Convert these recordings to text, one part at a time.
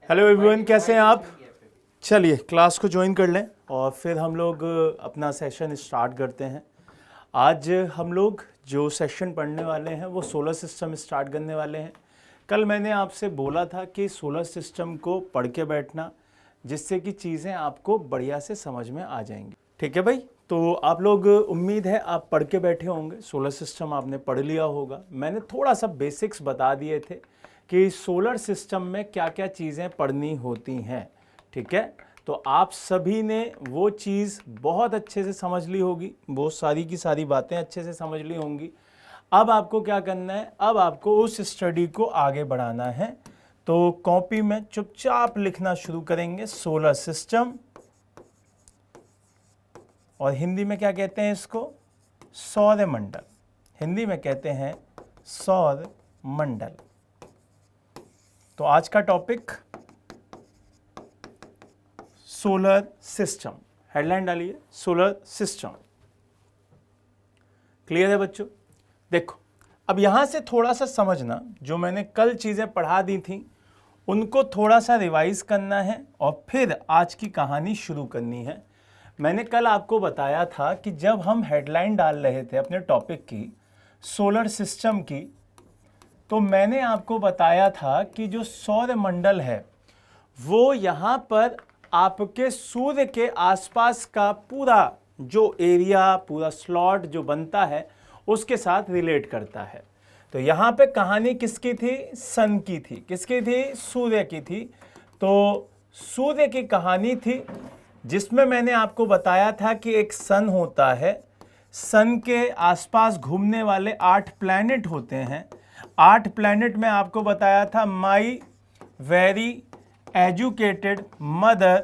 Hello everyone, कैसे हैं आप? चलिए क्लास को ज्वाइन कर लें और फिर हम लोग अपना सेशन स्टार्ट करते हैं। आज हम लोग जो सेशन पढ़ने वाले हैं वो सोलर सिस्टम स्टार्ट करने वाले हैं। कल मैंने आपसे बोला था कि सोलर सिस्टम को पढ़ के बैठना, जिससे कि चीज़ें आपको बढ़िया से समझ में आ जाएंगी। ठीक है भाई, तो आप लोग, उम्मीद है आप पढ़ के बैठे होंगे। सोलर सिस्टम आपने पढ़ लिया होगा। मैंने थोड़ा सा बेसिक्स बता दिए थे कि सोलर सिस्टम में क्या क्या चीज़ें पढ़नी होती हैं। ठीक है, तो आप सभी ने वो चीज़ बहुत अच्छे से समझ ली होगी, वो सारी की सारी बातें अच्छे से समझ ली होंगी। अब आपको क्या करना है, अब आपको उस स्टडी को आगे बढ़ाना है। तो कॉपी में चुपचाप लिखना शुरू करेंगे सोलर सिस्टम, और हिंदी में क्या कहते हैं इसको? सौरमंडल। हिंदी में कहते हैं सौर मंडल। तो आज का टॉपिक सोलर सिस्टम। हेडलाइन डालिए, सोलर सिस्टम। क्लियर है बच्चों? देखो, अब यहां से थोड़ा सा समझना, जो मैंने कल चीजें पढ़ा दी थी उनको थोड़ा सा रिवाइज करना है और फिर आज की कहानी शुरू करनी है। मैंने कल आपको बताया था कि जब हम हेडलाइन डाल रहे थे अपने टॉपिक की, सोलर सिस्टम की, तो मैंने आपको बताया था कि जो सौर मंडल है वो यहाँ पर आपके सूर्य के आसपास का पूरा जो एरिया, पूरा स्लॉट जो बनता है उसके साथ रिलेट करता है। तो यहाँ पे कहानी किसकी थी? सन की थी। किसकी थी? सूर्य की थी। तो सूर्य की कहानी थी, जिसमें मैंने आपको बताया था कि एक सन होता है, सन के आसपास घूमने वाले 8 प्लैनेट होते हैं। 8 प्लैनेट में आपको बताया था my very educated mother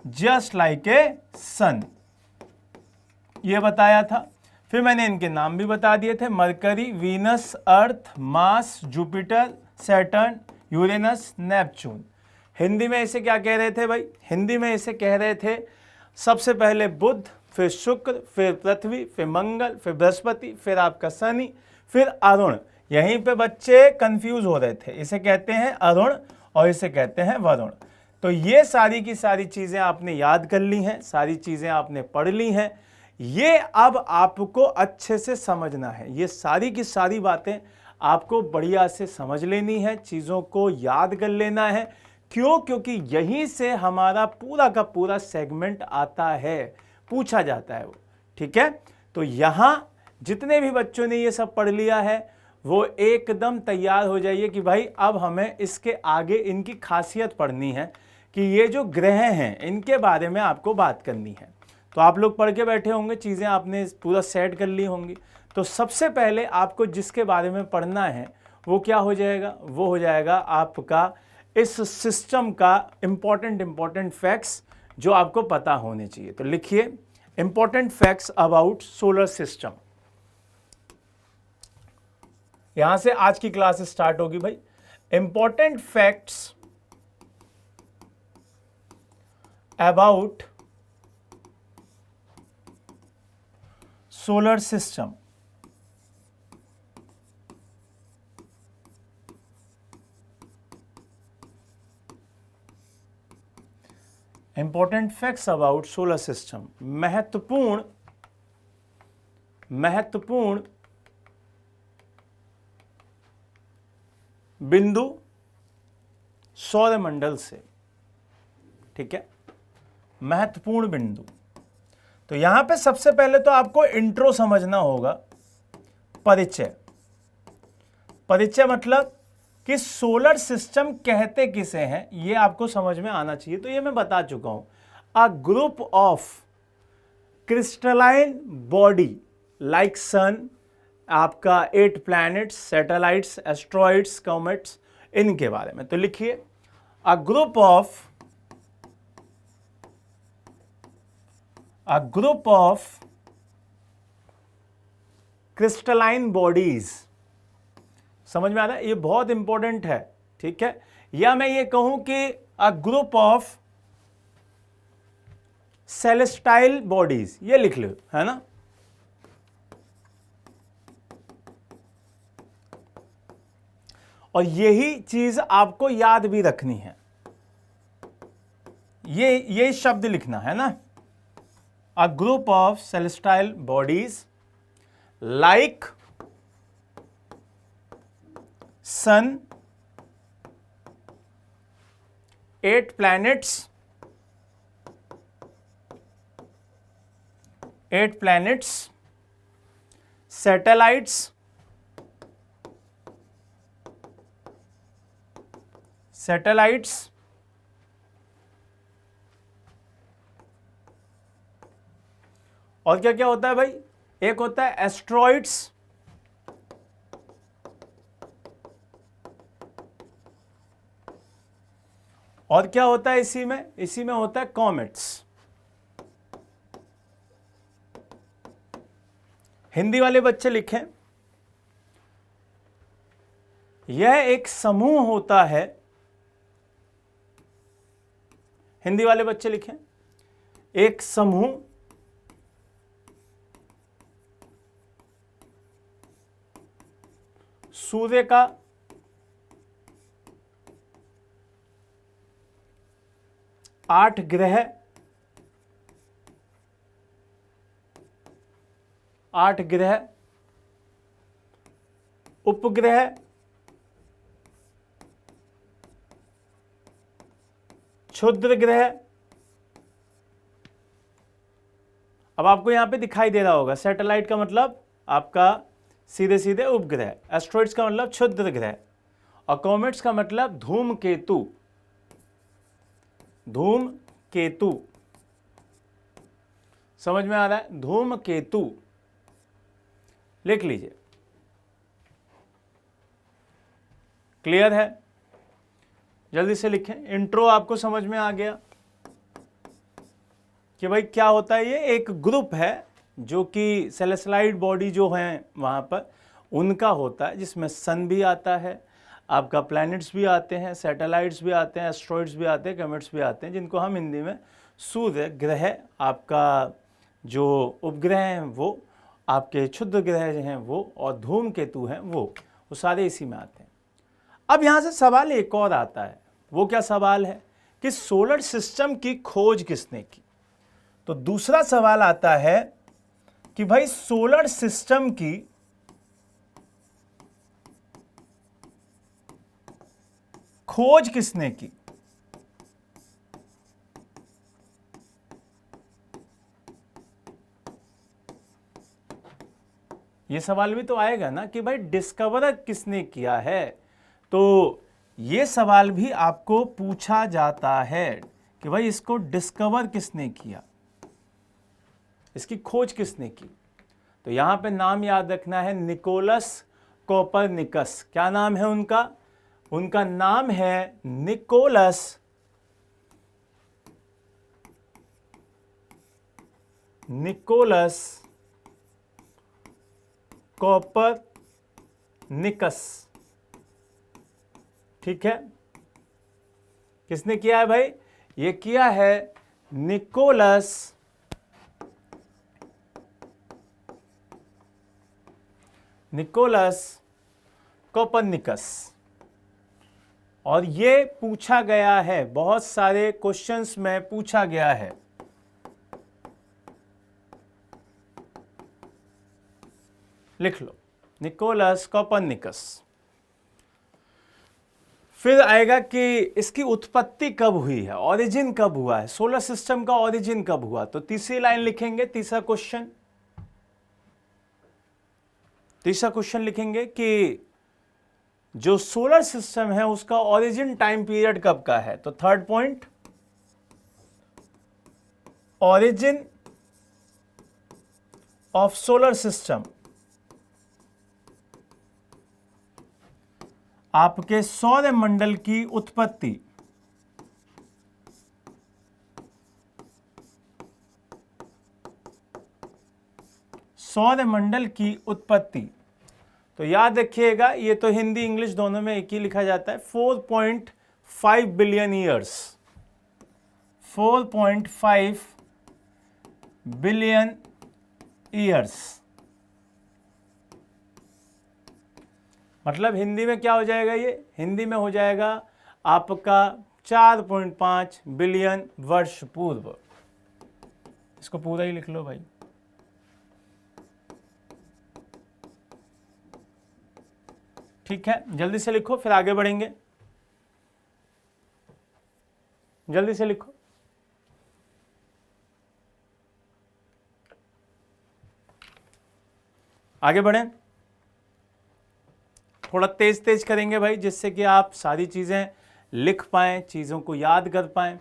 just like a sun, ये बताया था। फिर मैंने इनके नाम भी बता दिए थे, Mercury, Venus, Earth, Mars, Jupiter, Saturn, Uranus, Neptune. Hindi में इसे क्या कह रहे थे भाई? हिंदी में इसे कह रहे थे सबसे पहले बुध, फिर शुक्र, फिर पृथ्वी, फिर मंगल, फिर बृहस्पति, फिर आपका शनि, फिर अरुण। यहीं पे बच्चे कंफ्यूज हो रहे थे, इसे कहते हैं अरुण और इसे कहते हैं वरुण। तो ये सारी की सारी चीजें आपने याद कर ली हैं, सारी चीजें आपने पढ़ ली हैं। ये अब आपको अच्छे से समझना है। ये सारी की सारी बातें आपको बढ़िया से समझ लेनी है, चीजों को याद कर लेना है। क्यों? क्योंकि यहीं से हमारा पूरा का पूरा सेगमेंट आता है, पूछा जाता है वो। ठीक है, तो यहां जितने भी बच्चों ने ये सब पढ़ लिया है वो एकदम तैयार हो जाइए कि भाई अब हमें इसके आगे इनकी खासियत पढ़नी है, कि ये जो ग्रह हैं इनके बारे में आपको बात करनी है। तो आप लोग पढ़ के बैठे होंगे, चीज़ें आपने पूरा सेट कर ली होंगी। तो सबसे पहले आपको जिसके बारे में पढ़ना है वो क्या हो जाएगा? वो हो जाएगा आपका इस सिस्टम का इंपॉर्टेंट फैक्ट्स जो आपको पता होने चाहिए। तो लिखिए, important facts about solar system. यहां से आज की क्लास स्टार्ट होगी भाई। Important facts about solar system. Important facts about solar system. महत्वपूर्ण बिंदु सौरमंडल से। ठीक है, महत्वपूर्ण बिंदु। तो यहां पे सबसे पहले तो आपको इंट्रो समझना होगा, परिचय। परिचय मतलब कि सोलर सिस्टम कहते किसे हैं ये आपको समझ में आना चाहिए। तो ये मैं बता चुका हूं, a group of crystalline body like sun, आपका 8 प्लैनेट्स, सैटेलाइट्स, एस्ट्रॉइड्स, कॉमेट्स, इनके बारे में। तो लिखिए, अ ग्रुप ऑफ क्रिस्टलाइन बॉडीज। समझ में आ रहा है? ये बहुत इंपॉर्टेंट है। ठीक है, या मैं ये कहूं कि अ ग्रुप ऑफ सेलेस्टाइल बॉडीज, ये लिख लो, है ना। और यही चीज आपको याद भी रखनी है। ये शब्द लिखना है ना, a group of celestial bodies like sun, 8 planets, 8 planets, satellites, और क्या क्या होता है भाई, एक होता है एस्ट्रॉइड्स, और क्या होता है इसी में होता है कॉमेट्स। हिंदी वाले बच्चे लिखें, यह एक समूह होता है, हिंदी वाले बच्चे लिखें, एक समूह सूर्य का 8 ग्रह, 8 ग्रह, उपग्रह, क्षुद्र ग्रह। अब आपको यहां पे दिखाई दे रहा होगा, सैटेलाइट का मतलब आपका सीधे सीधे उपग्रह, एस्ट्रॉइड्स का मतलब क्षुद्र ग्रह, और कॉमेट्स का मतलब धूमकेतु, धूमकेतु। समझ में आ रहा है, धूमकेतु लिख लीजिए। क्लियर है? जल्दी से लिखें। इंट्रो आपको समझ में आ गया कि भाई क्या होता है, ये एक ग्रुप है जो कि सेलेस्टाइल बॉडी जो हैं वहां पर उनका होता है, जिसमें सन भी आता है, आपका प्लैनेट्स भी आते हैं, सैटेलाइट्स भी आते हैं, एस्ट्रॉइड्स भी आते हैं, कॉमेट्स भी आते हैं, जिनको हम हिंदी में सूर्य ग्रह, आपका जो उपग्रह हैं वो, आपके क्षुद्र ग्रह जो हैं वो, और धूमकेतु हैं वो सारे इसी में आते हैं। अब यहां से सवाल एक और आता है, वो क्या सवाल है कि सोलर सिस्टम की खोज किसने की। तो दूसरा सवाल आता है कि भाई सोलर सिस्टम की खोज किसने की। ये सवाल भी तो आएगा ना कि भाई डिस्कवर किसने किया है। तो ये सवाल भी आपको पूछा जाता है कि भाई इसको डिस्कवर किसने किया, इसकी खोज किसने की। तो यहां पे नाम याद रखना है, निकोलस कोपरनिकस। क्या नाम है उनका? उनका नाम है निकोलस कोपरनिकस। ठीक है, किसने किया है भाई? ये किया है निकोलस कोपरनिकस। और ये पूछा गया है, बहुत सारे क्वेश्चंस में पूछा गया है। लिख लो, निकोलस कोपरनिकस। फिर आएगा कि इसकी उत्पत्ति कब हुई है, ओरिजिन कब हुआ है, सोलर सिस्टम का ओरिजिन कब हुआ। तो तीसरी लाइन लिखेंगे, तीसरा क्वेश्चन लिखेंगे कि जो सोलर सिस्टम है उसका ओरिजिन टाइम पीरियड कब का है। तो third point, origin of solar system, आपके सौर मंडल की उत्पत्ति। सौर मंडल की उत्पत्ति। तो याद रखिएगा, ये तो हिंदी इंग्लिश दोनों में एक ही लिखा जाता है, 4.5 बिलियन ईयर्स। 4.5 billion years. मतलब हिंदी में क्या हो जाएगा, ये हिंदी में हो जाएगा आपका 4.5 बिलियन वर्ष पूर्व। इसको पूरा ही लिख लो भाई। ठीक है, जल्दी से लिखो फिर आगे बढ़ेंगे। जल्दी से लिखो। आगे बढ़ें, थोड़ा तेज तेज करेंगे भाई, जिससे कि आप सारी चीजें लिख पाएं, चीजों को याद कर पाएं।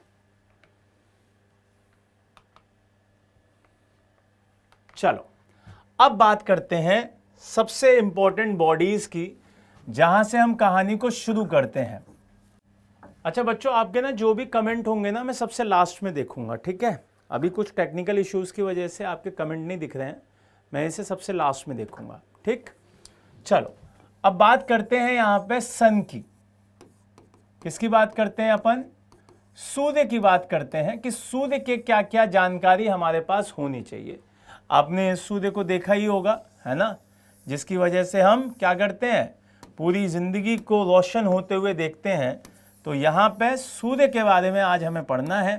चलो अब बात करते हैं सबसे इंपॉर्टेंट बॉडीज की, जहां से हम कहानी को शुरू करते हैं। अच्छा बच्चों, आपके ना जो भी कमेंट होंगे ना, मैं सबसे लास्ट में देखूंगा, ठीक है। अभी कुछ टेक्निकल इश्यूज की वजह से आपके कमेंट नहीं दिख रहे हैं, मैं इसे सबसे लास्ट में देखूंगा, ठीक। चलो अब बात करते हैं यहां पे सन की। किसकी बात करते हैं अपन? सूर्य की बात करते हैं कि सूर्य के क्या क्या जानकारी हमारे पास होनी चाहिए। आपने सूर्य को देखा ही होगा, है ना, जिसकी वजह से हम क्या करते हैं, पूरी जिंदगी को रोशन होते हुए देखते हैं। तो यहाँ पे सूर्य के बारे में आज हमें पढ़ना है,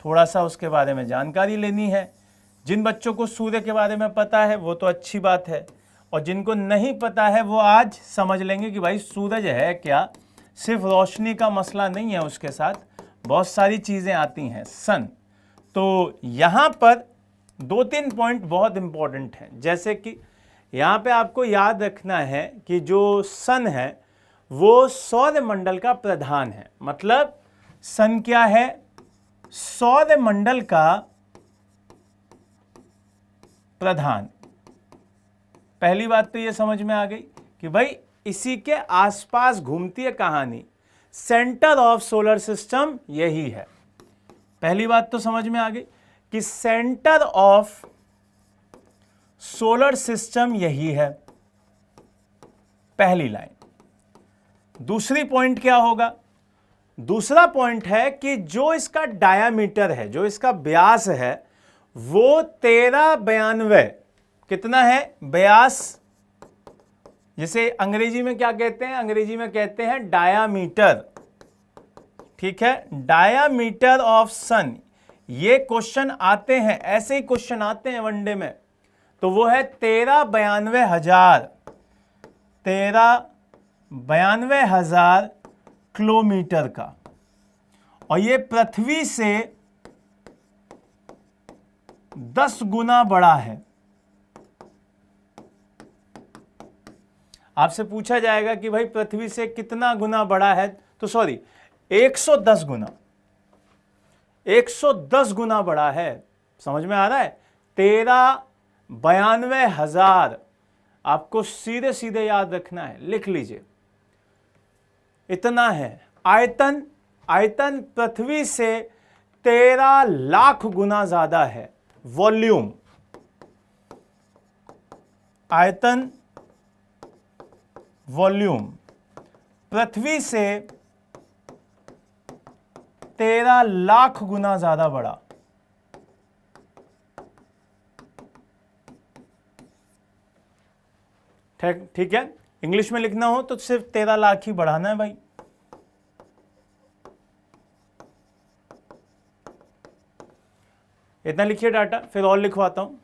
थोड़ा सा उसके बारे में जानकारी लेनी है। जिन बच्चों को सूर्य के बारे में पता है वो तो अच्छी बात है, और जिनको नहीं पता है वो आज समझ लेंगे कि भाई सूरज है क्या, सिर्फ रोशनी का मसला नहीं है, उसके साथ बहुत सारी चीज़ें आती हैं। सन, तो यहाँ पर 2-3 पॉइंट बहुत इंपॉर्टेंट हैं। जैसे कि यहाँ पे आपको याद रखना है कि जो सन है वो सौरमंडल का प्रधान है। मतलब सन क्या है? सौरमंडल का प्रधान। पहली बात तो ये समझ में आ गई कि भाई इसी के आसपास घूमती है कहानी, सेंटर ऑफ सोलर सिस्टम यही है। पहली बात तो समझ में आ गई कि सेंटर ऑफ सोलर सिस्टम यही है, पहली लाइन। दूसरी पॉइंट क्या होगा? दूसरा पॉइंट है कि जो इसका डायामीटर है, जो इसका व्यास है, वो 1392 कितना है? 82। जिसे अंग्रेजी में क्या कहते हैं? अंग्रेजी में कहते हैं डायामीटर, ठीक है, डायामीटर ऑफ सन। ये क्वेश्चन आते हैं, ऐसे ही क्वेश्चन आते हैं वनडे में। तो वो है 1392,000, 1392,000 किलोमीटर का, और ये पृथ्वी से 10 गुना बड़ा है। आपसे पूछा जाएगा कि भाई पृथ्वी से कितना गुना बड़ा है, तो सॉरी 110 गुना, 110 गुना बड़ा है। समझ में आ रहा है? 1392,000 आपको सीधे सीधे याद रखना है, लिख लीजिए, इतना है आयतन। आयतन पृथ्वी से 13 लाख गुना ज्यादा है। वॉल्यूम, आयतन, वॉल्यूम पृथ्वी से 13 लाख गुना ज्यादा बड़ा। ठीक है, इंग्लिश में लिखना हो तो सिर्फ 13 लाख ही बढ़ाना है भाई। इतना लिखिए डाटा, फिर और लिखवाता हूं।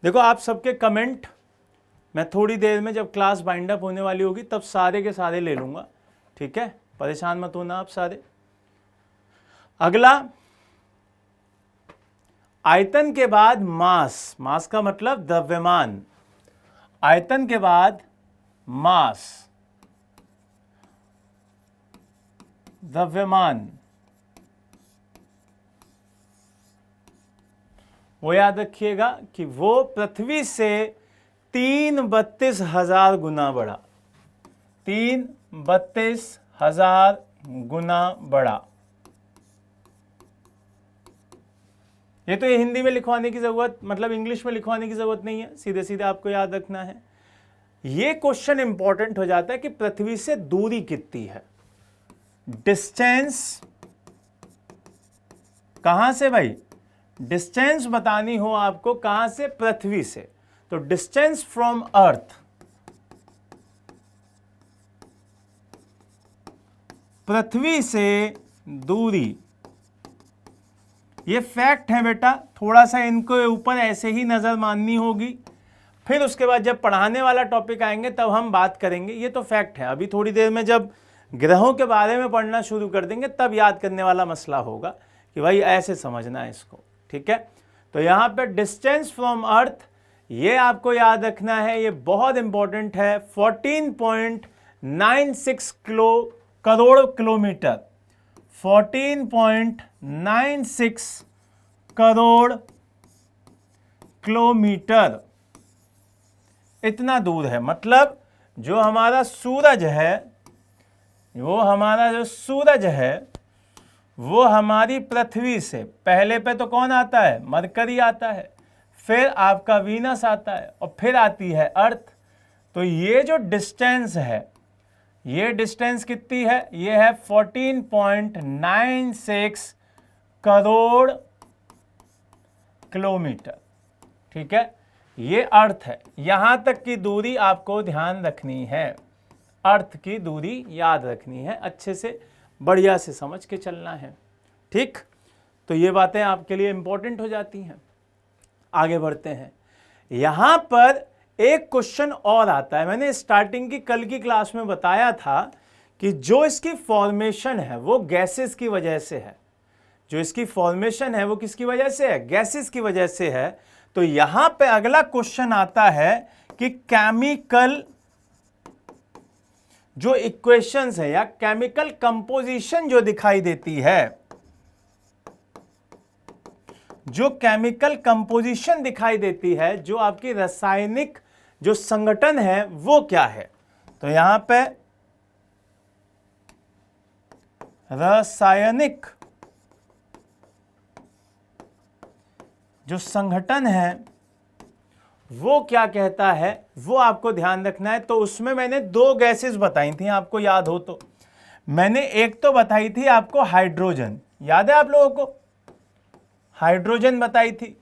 देखो आप सबके कमेंट मैं थोड़ी देर में जब क्लास बाइंड अप होने वाली होगी तब सारे के सारे ले लूंगा, ठीक है, परेशान मत होना आप सारे। अगला, आयतन के बाद मास। मास का मतलब द्रव्यमान। आयतन के बाद मास, द्रव्यमान, वो याद रखिएगा कि वो पृथ्वी से 332,000 गुना बड़ा, 332,000 गुना बड़ा। ये तो ये हिंदी में लिखवाने की जरूरत, मतलब इंग्लिश में लिखवाने की जरूरत नहीं है, सीधे सीधे आपको याद रखना है। ये क्वेश्चन इंपॉर्टेंट हो जाता है कि पृथ्वी से दूरी कितनी है, डिस्टेंस। कहां से भाई? डिस्टेंस बतानी हो आपको, कहां से? पृथ्वी से। तो डिस्टेंस फ्रॉम अर्थ, पृथ्वी से दूरी, ये फैक्ट है बेटा, थोड़ा सा इनको ऊपर ऐसे ही नजर माननी होगी, फिर उसके बाद जब पढ़ाने वाला टॉपिक आएंगे तब हम बात करेंगे। ये तो फैक्ट है, अभी थोड़ी देर में जब ग्रहों के बारे में पढ़ना शुरू कर देंगे तब याद करने वाला मसला होगा कि भाई ऐसे समझना है इसको, ठीक है। तो यहाँ पे डिस्टेंस फ्रॉम अर्थ, ये आपको याद रखना है, ये बहुत इंपॉर्टेंट है, 14.96 करोड़ किलोमीटर, 14.96 करोड़ किलोमीटर, इतना दूर है। मतलब जो हमारा सूरज है, वो हमारा जो सूरज है वो हमारी पृथ्वी से पहले पे तो कौन आता है, मरकरी आता है, फिर आपका वीनस आता है और फिर आती है अर्थ। तो ये जो डिस्टेंस है, ये डिस्टेंस कितनी है, ये है 14.96 करोड़ किलोमीटर, ठीक है। ये अर्थ है, यहां तक की दूरी आपको ध्यान रखनी है, अर्थ की दूरी याद रखनी है, अच्छे से बढ़िया से समझ के चलना है, ठीक। तो ये बातें आपके लिए इंपॉर्टेंट हो जाती हैं। आगे बढ़ते हैं, यहां पर एक क्वेश्चन और आता है। मैंने स्टार्टिंग की कल की क्लास में बताया था कि जो इसकी फॉर्मेशन है वो गैसेस की वजह से है, जो इसकी फॉर्मेशन है वो किसकी वजह से है, गैसेस की वजह से है। तो यहां पे अगला क्वेश्चन आता है कि केमिकल जो इक्वेशंस है या केमिकल कंपोजिशन जो दिखाई देती है, जो केमिकल कंपोजिशन दिखाई देती है, जो आपकी रासायनिक जो संगठन है वो क्या है। तो यहां पे रासायनिक जो संगठन है वो क्या कहता है, वो आपको ध्यान रखना है। तो उसमें मैंने दो गैसेस बताई थी, आपको याद हो तो। मैंने एक तो बताई थी आपको हाइड्रोजन, याद है आप लोगों को, हाइड्रोजन बताई थी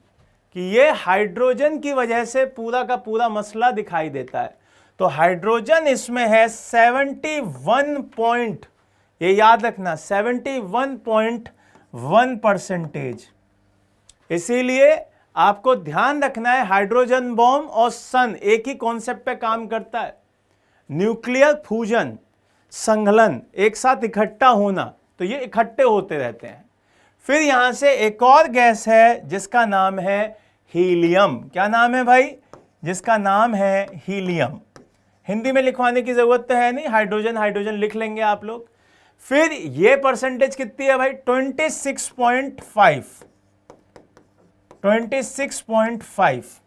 कि ये हाइड्रोजन की वजह से पूरा का पूरा मसला दिखाई देता है। तो हाइड्रोजन इसमें है 71 पॉइंट, ये याद रखना 71.1%। इसीलिए आपको ध्यान रखना है हाइड्रोजन बॉम्ब और सन एक ही कॉन्सेप्ट पे काम करता है, न्यूक्लियर फ्यूजन, संघलन, एक साथ इकट्ठा होना, तो ये इकट्ठे होते रहते हैं। फिर यहां से एक और गैस है जिसका नाम है हीलियम। क्या नाम है भाई, जिसका नाम है हीलियम। हिंदी में लिखवाने की जरूरत तो है नहीं, हाइड्रोजन हाइड्रोजन लिख लेंगे आप लोग। फिर ये परसेंटेज कितनी है भाई, 26.5।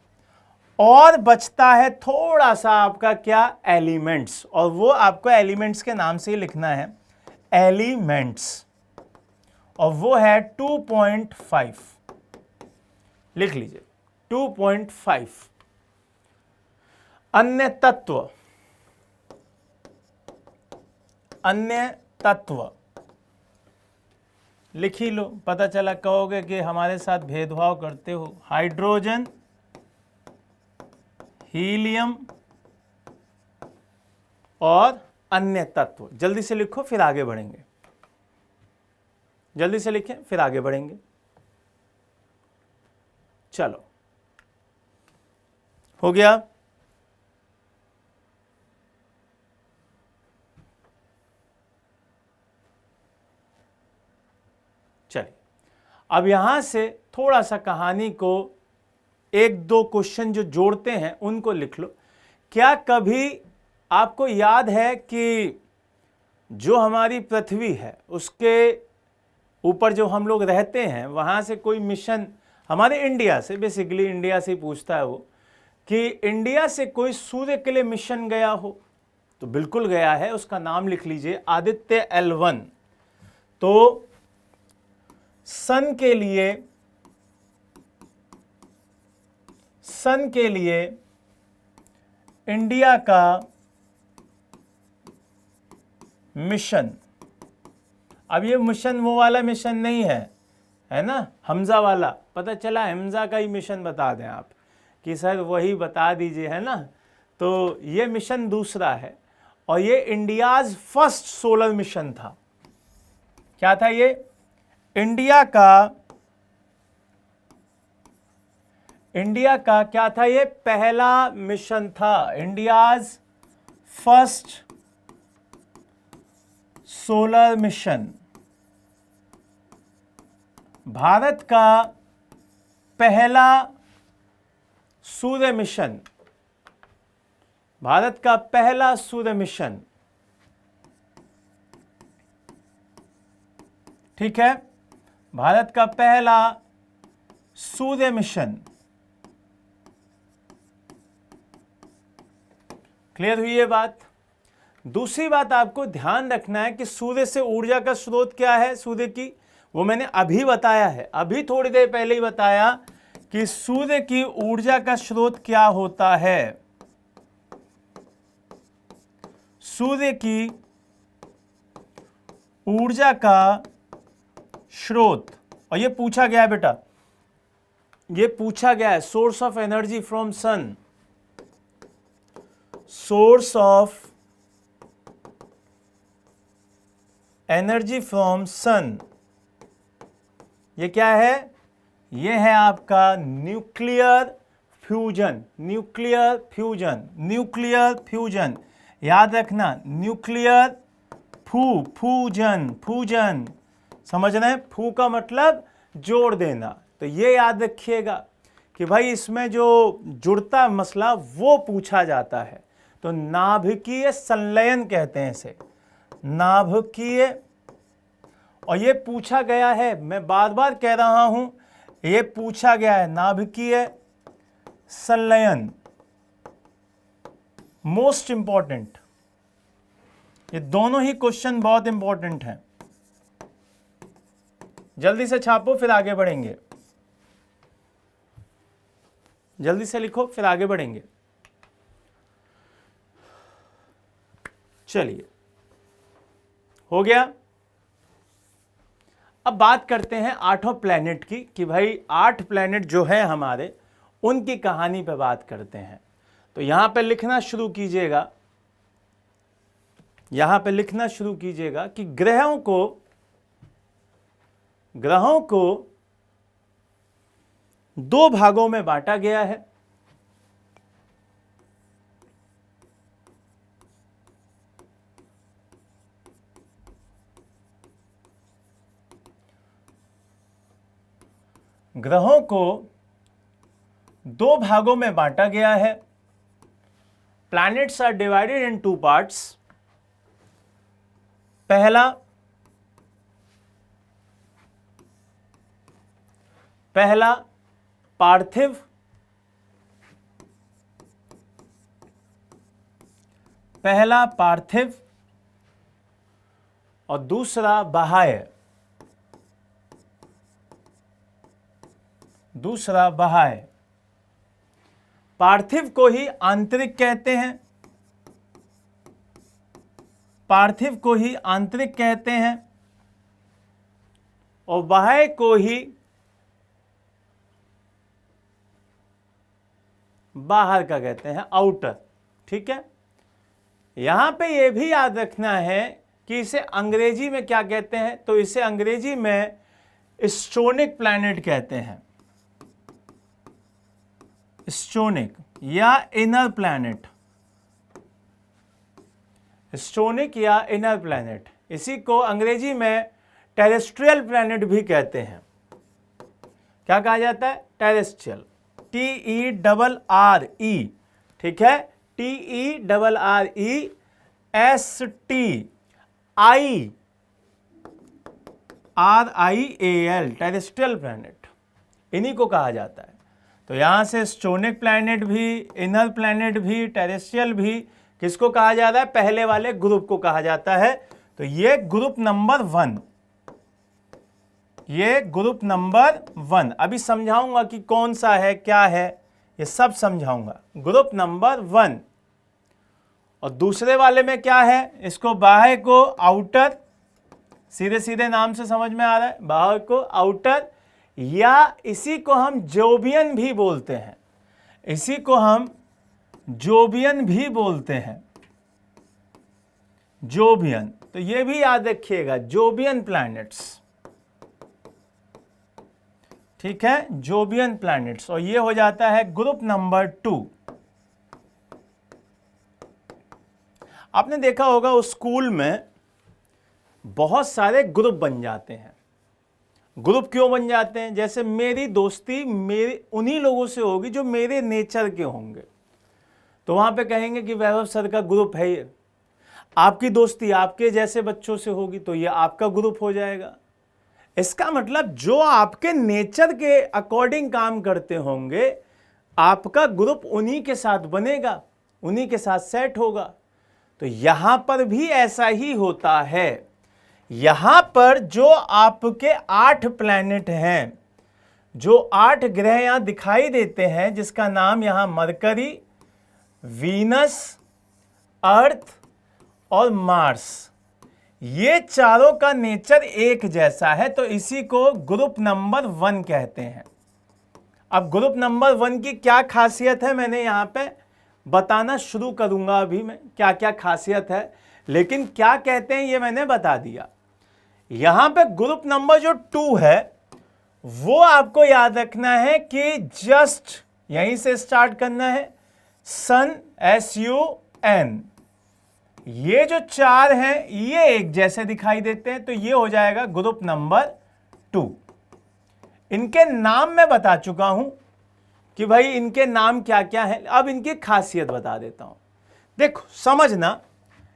और बचता है थोड़ा सा आपका क्या, एलिमेंट्स, और वो आपको एलिमेंट्स के नाम से ही लिखना है, एलिमेंट्स, और वो है 2.5, लिख लीजिए 2.5। अन्य तत्व, अन्य तत्व लिख ही लो, पता चला कहोगे कि हमारे साथ भेदभाव करते हो। हाइड्रोजन, हीलियम और अन्य तत्व, जल्दी से लिखो फिर आगे बढ़ेंगे, जल्दी से लिखें फिर आगे बढ़ेंगे। चलो, हो गया। चलिए, अब यहां से थोड़ा सा कहानी को एक दो क्वेश्चन जो जोड़ते हैं उनको लिख लो। क्या कभी आपको याद है कि जो हमारी पृथ्वी है उसके ऊपर जो हम लोग रहते हैं वहां से कोई मिशन हमारे इंडिया से, बेसिकली इंडिया से ही पूछता है वो, कि इंडिया से कोई सूर्य के लिए मिशन गया हो? तो बिल्कुल गया है, उसका नाम लिख लीजिए आदित्य L1। तो सन के लिए इंडिया का मिशन, अब ये मिशन वो वाला मिशन नहीं है ना, हमजा वाला, पता चला हमजा का ही मिशन बता दें आप कि सर वही बता दीजिए, है ना। तो ये मिशन दूसरा है और ये इंडियाज फर्स्ट सोलर मिशन था, क्या था ये? इंडिया का क्या था ये? पहला मिशन था, India's first solar mission. Bharat का पहला सूर्य मिशन, भारत का पहला सूर्य मिशन, ठीक है, भारत का पहला सूर्य मिशन। क्लियर हुई ये बात? दूसरी बात आपको ध्यान रखना है कि सूर्य से ऊर्जा का स्रोत क्या है सूर्य की, वो मैंने अभी बताया है, अभी थोड़ी देर पहले ही बताया कि सूर्य की ऊर्जा का स्रोत क्या होता है। सूर्य की ऊर्जा का स्रोत, और ये पूछा गया है बेटा, ये पूछा गया है, source of energy from sun, source of energy from sun, ये क्या है? ये है आपका nuclear fusion, nuclear fusion, nuclear fusion. याद रखना, न्यूक्लियर फ्यूजन, फ्यूजन समझना है, फू का मतलब जोड़ देना। तो ये याद रखिएगा कि भाई इसमें जो जुड़ता मसला वो पूछा जाता है। तो नाभिकीय संलयन कहते हैं इसे, नाभिकीय। और ये पूछा गया है, मैं बार बार कह रहा हूं, ये पूछा गया है, नाभिकीय संलयन मोस्ट इंपॉर्टेंट। ये दोनों ही क्वेश्चन बहुत इंपॉर्टेंट हैं। जल्दी से छापो फिर आगे बढ़ेंगे, जल्दी से लिखो फिर आगे बढ़ेंगे। चलिए, हो गया। अब बात करते हैं 8 प्लैनेट की, कि भाई 8 प्लैनेट जो है हमारे, उनकी कहानी पे बात करते हैं। तो यहां पे लिखना शुरू कीजिएगा, यहां पे लिखना शुरू कीजिएगा कि ग्रहों को 2 भागों में बांटा गया है। ग्रहों को 2 भागों में बांटा गया है। Planets are divided in 2 parts. पहला पार्थिव, पहला पार्थिव और दूसरा बाह्य, दूसरा बाह्य। पार्थिव को ही आंतरिक कहते हैं, पार्थिव को ही आंतरिक कहते हैं, और बाह्य को ही बाहर का कहते हैं, आउटर। ठीक है, यहां पे यह भी याद रखना है कि इसे अंग्रेजी में क्या कहते हैं, तो इसे अंग्रेजी में स्टोनिक प्लैनेट कहते हैं, स्टोनिक या इनर प्लैनेट, स्टोनिक या इनर प्लैनेट। इसी को अंग्रेजी में टेरेस्ट्रियल प्लैनेट भी कहते हैं। क्या कहा जाता है? टेरेस्ट्रियल, TERRE, ठीक है, TERRESTIRIAL, टेरेस्ट्रियल प्लैनेट, इन्हीं को कहा जाता है। तो यहां से स्टोनिक प्लैनेट भी, इनर प्लैनेट भी, टेरेस्ट्रियल भी, किसको कहा जाता है? पहले वाले ग्रुप को कहा जाता है। तो ये ग्रुप नंबर 1, ये ग्रुप नंबर 1। अभी समझाऊंगा कि कौन सा है, क्या है, ये सब समझाऊंगा। Group number 1। और दूसरे वाले में क्या है? इसको बाह्य को आउटर, सीधे सीधे नाम से समझ में आ रहा है, बाह्य को आउटर, या इसी को हम जोबियन भी बोलते हैं, इसी को हम जोबियन भी बोलते हैं, जोबियन। तो ये भी याद रखिएगा, जोबियन प्लैनेट्स, ठीक है, जोबियन प्लैनेट्स। और ये हो जाता है ग्रुप नंबर 2। आपने देखा होगा उस स्कूल में बहुत सारे ग्रुप बन जाते हैं। ग्रुप क्यों बन जाते हैं? जैसे मेरी दोस्ती मेरे उन्हीं लोगों से होगी जो मेरे नेचर के होंगे, तो वहां पे कहेंगे कि वैभव सर का ग्रुप है ये। आपकी दोस्ती आपके जैसे बच्चों से होगी तो ये आपका ग्रुप हो जाएगा। इसका मतलब जो आपके नेचर के अकॉर्डिंग काम करते होंगे, आपका ग्रुप उन्हीं के साथ बनेगा, उन्हीं के साथ सेट होगा। तो यहां पर भी ऐसा ही होता है। यहां पर जो आपके 8 प्लैनेट हैं, जो 8 ग्रह यहां दिखाई देते हैं, जिसका नाम यहां मरकरी, वीनस, अर्थ और मार्स, ये चारों का नेचर एक जैसा है, तो इसी को ग्रुप नंबर 1 कहते हैं। अब ग्रुप नंबर 1 की क्या खासियत है मैंने यहां पे बताना शुरू करूंगा। अभी मैं क्या क्या खासियत है, लेकिन क्या कहते हैं ये मैंने बता दिया। यहां पे ग्रुप नंबर जो 2 है वो आपको याद रखना है कि जस्ट यहीं से स्टार्ट करना है। सन, SUN, ये जो 4 हैं ये एक जैसे दिखाई देते हैं, तो ये हो जाएगा ग्रुप नंबर 2। इनके नाम मैं बता चुका हूं कि भाई इनके नाम क्या क्या हैं। अब इनकी खासियत बता देता हूं। देखो समझना,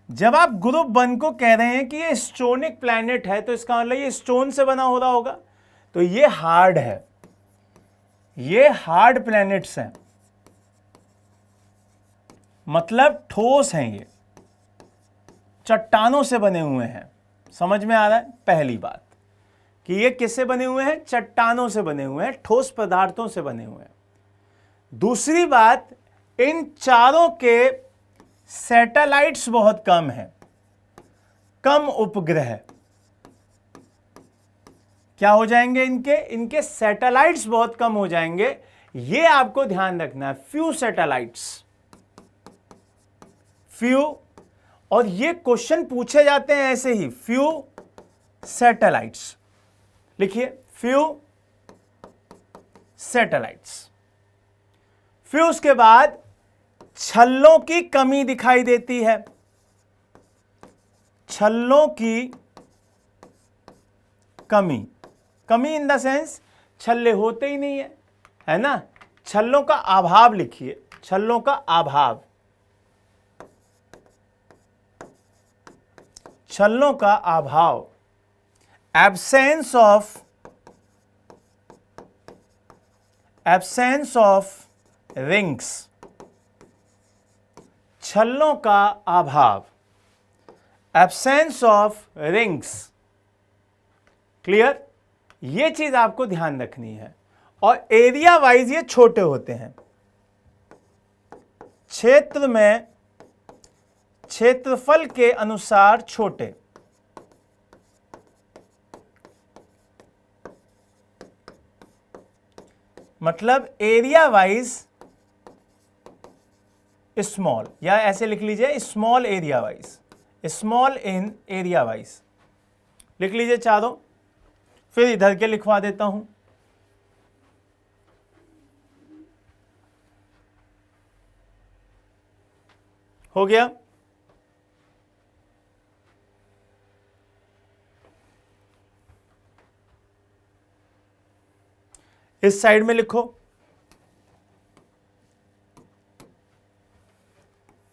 जब आप ग्रुप 1 को कह रहे हैं कि ये स्टोनिक प्लैनेट है, तो इसका मतलब ये स्टोन से बना हो रहा होगा, तो ये हार्ड है, ये हार्ड प्लैनेट्स हैं, मतलब ठोस हैं, ये चट्टानों से बने हुए हैं। समझ में आ रहा है? पहली बात कि ये किससे बने हुए हैं? चट्टानों से बने हुए हैं, ठोस पदार्थों से बने हुए हैं। दूसरी बात, इन चारों के सैटेलाइट्स बहुत कम हैं, कम उपग्रह। क्या हो जाएंगे? इनके सैटेलाइट्स बहुत कम हो जाएंगे, ये आपको ध्यान रखना है। फ्यू सैटेलाइट्स, फ्यू, और ये क्वेश्चन पूछे जाते हैं ऐसे ही, फ्यू सैटेलाइट्स। लिखिए, फ्यू सैटेलाइट्स। फिर उसके बाद छल्लों की कमी दिखाई देती है। छल्लों की कमी, कमी इन द सेंस छल्ले होते ही नहीं है ना? छल्लों का अभाव लिखिए, छल्लों का अभाव, छल्लों का अभाव, एब्सेंस ऑफ रिंग्स, छल्लों का अभाव, एब्सेंस ऑफ रिंग्स। क्लियर? ये चीज आपको ध्यान रखनी है। और एरिया वाइज ये छोटे होते हैं, क्षेत्र में क्षेत्रफल के अनुसार छोटे। मतलब एरिया वाइज स्मॉल, या ऐसे लिख लीजिए small area wise, small in area wise लिख लीजिए चारों। फिर इधर के लिखवा देता हूं। हो गया? इस साइड में लिखो,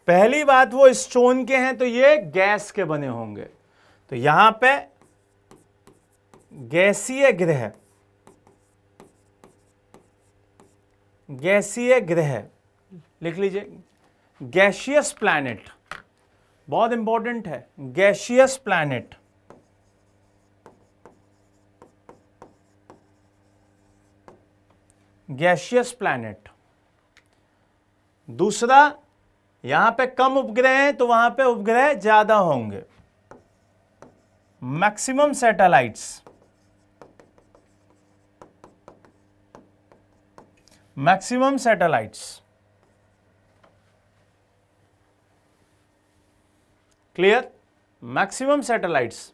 पहली बात वो स्टोन के हैं तो ये गैस के बने होंगे, तो यहां पे गैसीय ग्रह, गैसीय ग्रह लिख लीजिए। गैसियस प्लैनेट बहुत इंपॉर्टेंट है, गैसियस प्लैनेट। Gaseous planet. दूसरा, यहां पे कम उपग्रह हैं तो वहां पे उपग्रह ज्यादा होंगे, maximum satellites, maximum satellites. Clear? Maximum satellites,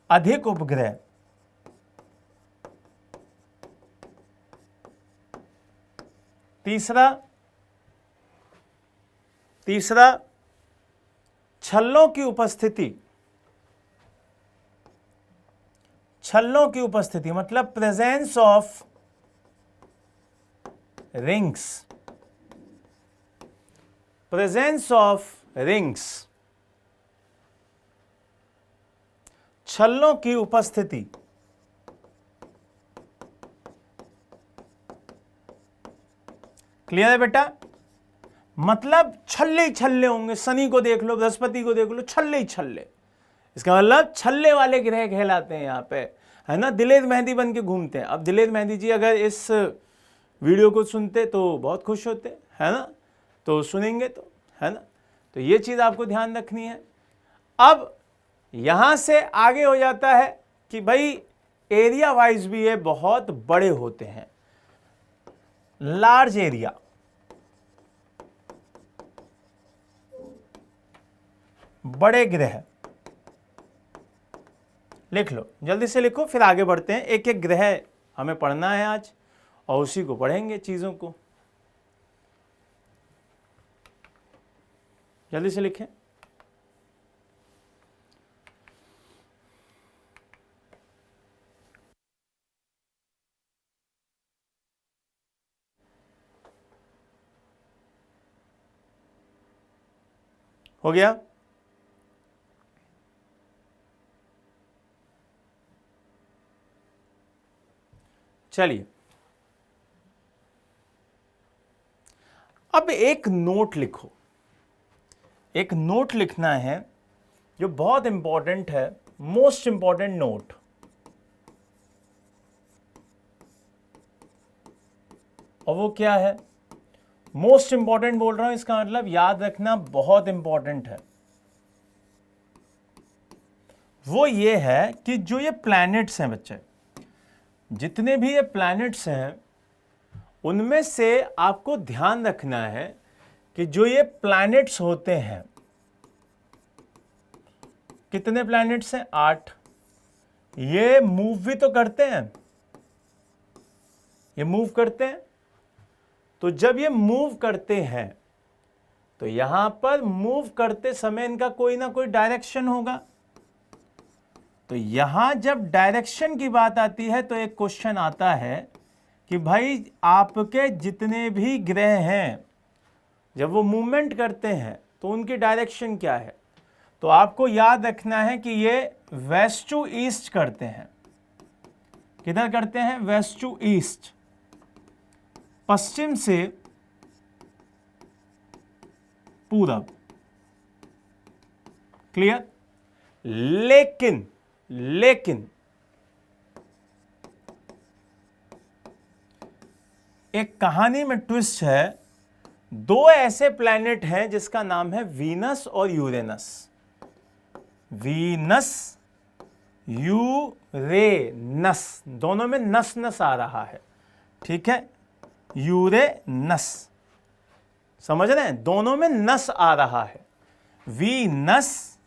अधिक उपग्रह, तीसरा छल्लों की उपस्थिति मतलब प्रेजेंस ऑफ रिंग्स, छल्लों की उपस्थिति। क्लियर है बेटा? मतलब छल्ले ही छल्ले होंगे, शनि को देख लो, बृहस्पति को देख लो, छल्ले ही छल्ले। इसका मतलब छल्ले वाले ग्रह कहलाते हैं यहाँ पे, है ना। दिलेर मेहंदी बन के घूमते हैं। अब दिलेर मेहंदी जी अगर इस वीडियो को सुनते तो बहुत खुश होते, है ना, तो सुनेंगे तो, है ना। तो ये चीज़ आपको ध्यान रखनी है। अब यहाँ से आगे हो जाता है कि भाई एरिया वाइज भी ये बहुत बड़े होते हैं, लार्ज एरिया। बड़े ग्रह लिख लो, जल्दी से लिखो, फिर आगे बढ़ते हैं। एक एक ग्रह हमें पढ़ना है आज और उसी को पढ़ेंगे चीजों को। जल्दी से लिखें। हो गया? चलिए, अब एक नोट लिखो। एक नोट लिखना है जो बहुत इंपॉर्टेंट है, मोस्ट इंपॉर्टेंट नोट। और वो क्या है? मोस्ट इंपॉर्टेंट बोल रहा हूं, इसका मतलब याद रखना बहुत इंपॉर्टेंट है। वो ये है कि जो ये प्लैनेट्स हैं बच्चे, जितने भी ये प्लैनेट्स हैं, उनमें से आपको ध्यान रखना है कि जो ये प्लैनेट्स होते हैं, कितने प्लैनेट्स हैं? 8। ये मूव भी तो करते हैं, ये मूव करते हैं। तो जब ये मूव करते हैं तो यहां पर मूव करते समय इनका कोई ना कोई डायरेक्शन होगा। तो यहां जब डायरेक्शन की बात आती है तो एक क्वेश्चन आता है कि भाई आपके जितने भी ग्रह हैं, जब वो मूवमेंट करते हैं तो उनकी डायरेक्शन क्या है? तो आपको याद रखना है कि ये वेस्ट टू ईस्ट करते हैं। किधर करते हैं? वेस्ट टू ईस्ट, पश्चिम से पूरब। क्लियर? लेकिन एक कहानी में ट्विस्ट है। दो ऐसे प्लैनेट हैं जिसका नाम है वीनस और यूरेनस। वीनस, यूरेनस, दोनों में नस नस आ रहा है, ठीक है। यूरेनस, समझ रहे हैं? दोनों में नस आ रहा है। वीनस,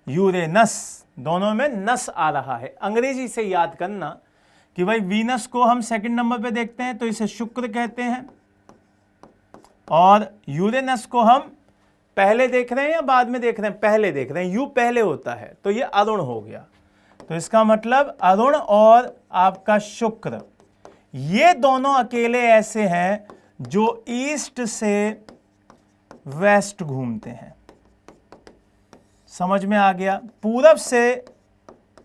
यूरेनस, दोनों में नस आ रहा है। अंग्रेजी से याद करना कि भाई वीनस को हम सेकंड नंबर पे देखते हैं तो इसे शुक्र कहते हैं, और यूरेनस को हम पहले देख रहे हैं या बाद में देख रहे हैं? पहले देख रहे हैं। यू पहले होता है तो ये अरुण हो गया। तो इसका मतलब अरुण और आपका शुक्र, ये दोनों अकेले ऐसे हैं जो ईस्ट से वेस्ट घूमते हैं। समझ में आ गया? पूरब से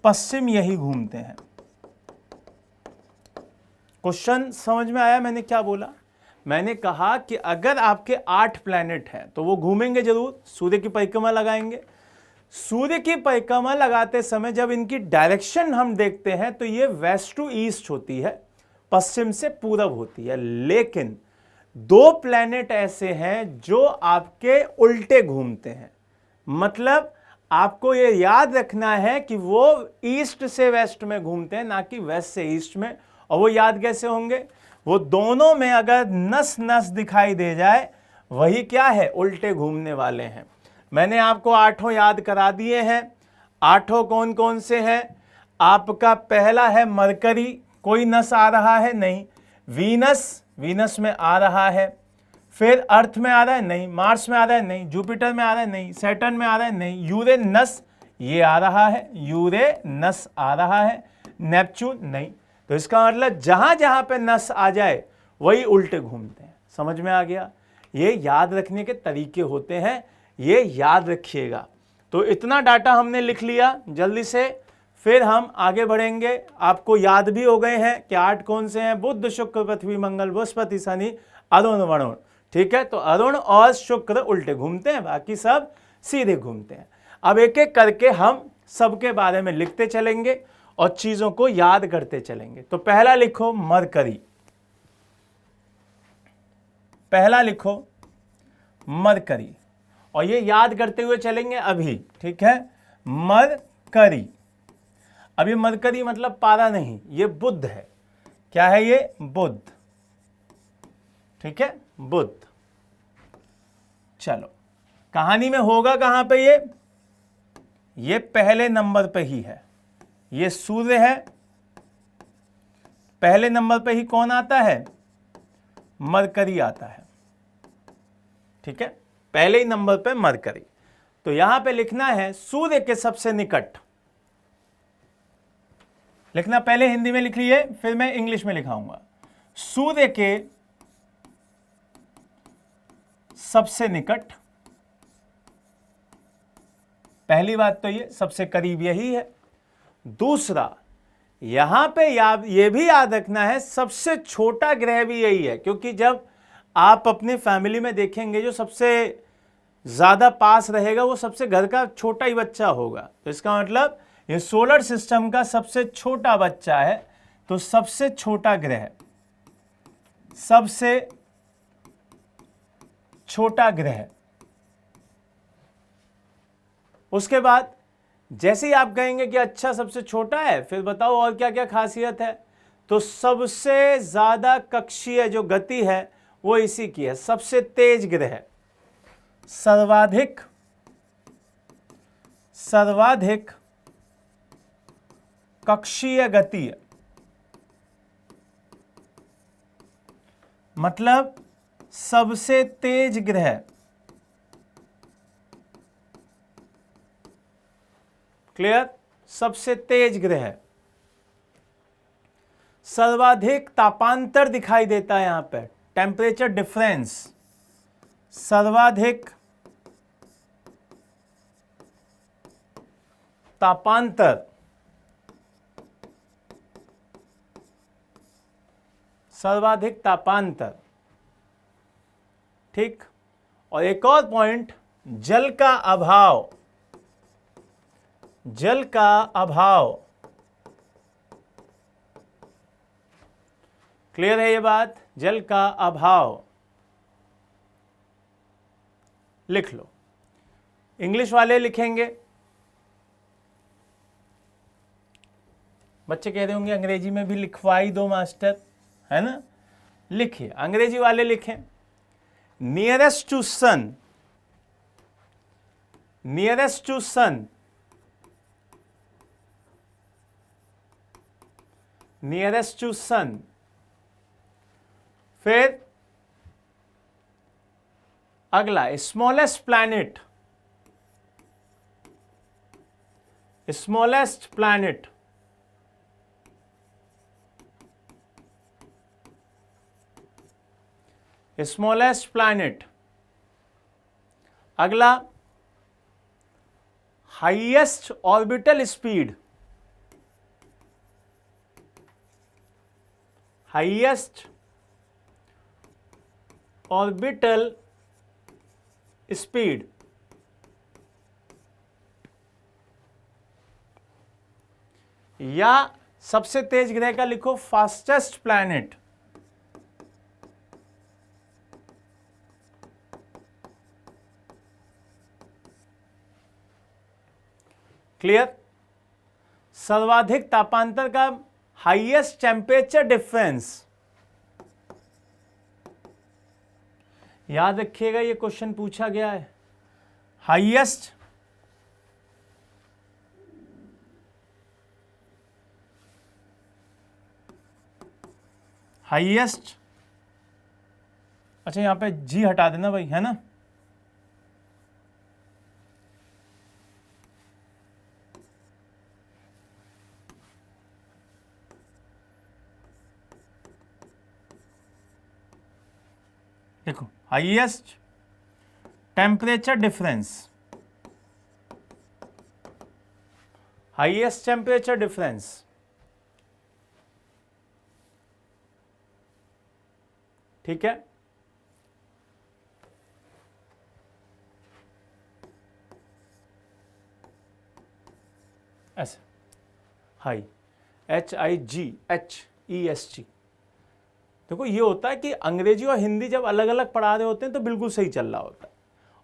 पश्चिम यही घूमते हैं। क्वेश्चन समझ में आया मैंने क्या बोला? मैंने कहा कि अगर आपके 8 प्लैनेट हैं तो वो घूमेंगे जरूर, सूर्य की परिक्रमा लगाएंगे। सूर्य की परिक्रमा लगाते समय जब इनकी डायरेक्शन हम देखते हैं तो ये वेस्ट टू ईस्ट होती है, पश्चिम से पूरब होती है। लेकिन 2 प्लैनेट ऐसे हैं जो आपके उल्टे घूमते हैं। मतलब आपको ये याद रखना है कि वो ईस्ट से वेस्ट में घूमते हैं, ना कि वेस्ट से ईस्ट में। और वो याद कैसे होंगे? वो दोनों में अगर नस नस दिखाई दे जाए, वही क्या है? उल्टे घूमने वाले हैं। मैंने आपको आठों याद करा दिए हैं। आठों कौन कौन से हैं? आपका पहला है मरकरी, कोई नस आ रहा है? नहीं। वीनस, वीनस में आ रहा है। फिर अर्थ में आ रहा है? नहीं। मार्स में आ रहा है? नहीं। जुपिटर में आ रहा है? नहीं। सैटर्न में आ रहा है? नहीं। यूरेनस ये आ रहा है, यूरेनस आ रहा है। नेपच्यून नहीं। तो इसका मतलब जहां जहां पे नस आ जाए वही उल्टे घूमते हैं। समझ में आ गया? ये याद रखने के तरीके होते हैं, ये याद रखिएगा। तो इतना डाटा हमने लिख लिया जल्दी से, फिर हम आगे बढ़ेंगे। आपको याद भी हो गए हैं कि 8 कौन से हैं? बुध, शुक्र, पृथ्वी, मंगल, बृहस्पति, शनि, अरुण, वरुण। ठीक है, तो अरुण और शुक्र उल्टे घूमते हैं, बाकी सब सीधे घूमते हैं। अब एक एक करके हम सबके बारे में लिखते चलेंगे और चीजों को याद करते चलेंगे। तो पहला लिखो मरकरी, पहला लिखो मरकरी, और ये याद करते हुए चलेंगे अभी। ठीक है, मरकरी। अब ये मरकरी मतलब पारा नहीं, ये बुध है। क्या है ये? बुध। ठीक है, बुध। चलो, कहानी में होगा कहां पे ये पहले नंबर पे ही है। ये सूर्य है, पहले नंबर पे ही कौन आता है? मरकरी आता है। ठीक है, पहले ही नंबर पे मरकरी। तो यहां पे लिखना है सूर्य के सबसे निकट। लिखना, पहले हिंदी में लिख लिए, फिर मैं इंग्लिश में लिखाऊंगा। सूर्य के सबसे निकट, पहली बात तो ये सबसे करीब यही है। दूसरा, यहां पे ये भी याद रखना है सबसे छोटा ग्रह भी यही है, क्योंकि जब आप अपने फैमिली में देखेंगे जो सबसे ज्यादा पास रहेगा वो सबसे घर का छोटा ही बच्चा होगा। तो इसका मतलब ये सोलर सिस्टम का सबसे छोटा बच्चा है। तो सबसे छोटा ग्रह, सबसे छोटा ग्रह। उसके बाद जैसे ही आप कहेंगे कि अच्छा सबसे छोटा है, फिर बताओ और क्या क्या खासियत है। तो सबसे ज्यादा कक्षीय जो गति है वो इसी की है। सबसे तेज ग्रह, सर्वाधिक कक्षीय गति, मतलब सबसे तेज ग्रह। क्लियर? सबसे तेज ग्रह। सर्वाधिक तापांतर दिखाई देता है यहां पे, टेम्परेचर डिफरेंस। सर्वाधिक तापांतर, सर्वाधिक तापांतर। ठीक, और एक और पॉइंट, जल का अभाव। जल का अभाव। क्लियर है ये बात? जल का अभाव लिख लो। इंग्लिश वाले लिखेंगे। बच्चे कह रहे होंगे अंग्रेजी में भी लिखवाई दो मास्टर, है ना? लिखिए, अंग्रेजी वाले लिखें। Nearest to sun, nearest to sun, nearest to sun. फिर अगला smallest planet, smallest planet. Smallest planet. अगला highest orbital speed, highest orbital speed. या सबसे तेज ग्रह का लिखो फास्टेस्ट प्लैनेट। क्लियर? सर्वाधिक तापांतर का हाईएस्ट टेम्परेचर डिफरेंस। याद रखिएगा ये क्वेश्चन पूछा गया है। हाईएस्ट हाईएस्ट, अच्छा यहां पे जी हटा देना भाई, है ना। देखो highest temperature difference, highest temperature difference, ठीक है। ऐसे हाई, HIGHEST। देखो ये होता है कि अंग्रेजी और हिंदी जब अलग अलग पढ़ा रहे होते हैं तो बिल्कुल सही चल रहा होता है,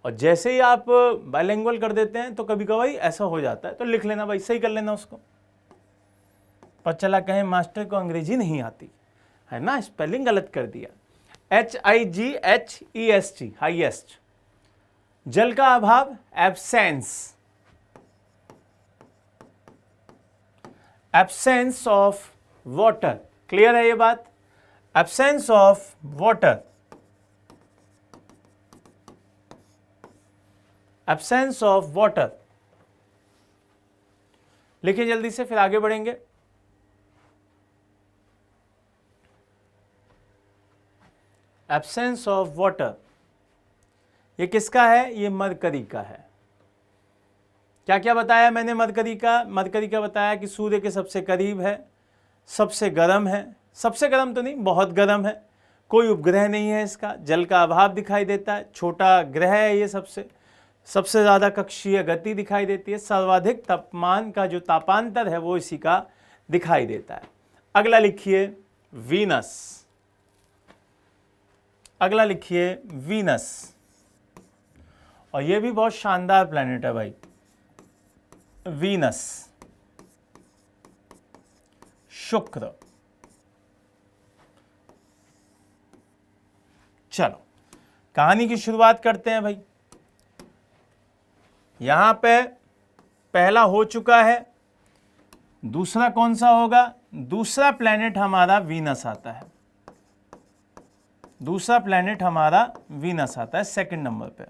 और जैसे ही आप बाइलिंगुअल कर देते हैं तो कभी कभी ऐसा हो जाता है, तो लिख लेना भाई, सही कर लेना उसको। पर चला कहें मास्टर को अंग्रेजी नहीं आती है ना, स्पेलिंग गलत कर दिया। HIGHEST हाईएस्ट, जल का अभाव absence, absence of water, clear है ये बात, absence of water, absence of water. लिखिए जल्दी से, फिर आगे बढ़ेंगे। एब्सेंस ऑफ वाटर, ये किसका है, ये मरकरी का है। क्या क्या बताया मैंने मरकरी का, मरकरी का बताया कि सूर्य के सबसे करीब है, सबसे गर्म है, सबसे गर्म तो नहीं, बहुत गर्म है, कोई उपग्रह नहीं है इसका, जल का अभाव दिखाई देता है, छोटा ग्रह है ये, सबसे ज़्यादा कक्षीय गति दिखाई देती है, सर्वाधिक तापमान का जो तापांतर है वो इसी का दिखाई देता है। अगला लिखिए वीनस, अगला लिखिए वीनस, और ये भी बहुत शानदार प्लैनेट है भाई, वीनस, शुक्र। चलो कहानी की शुरुआत करते हैं भाई। यहां पे पहला हो चुका है, दूसरा कौन सा होगा, दूसरा प्लैनेट हमारा वीनस आता है, दूसरा प्लैनेट हमारा वीनस आता है सेकंड नंबर पे,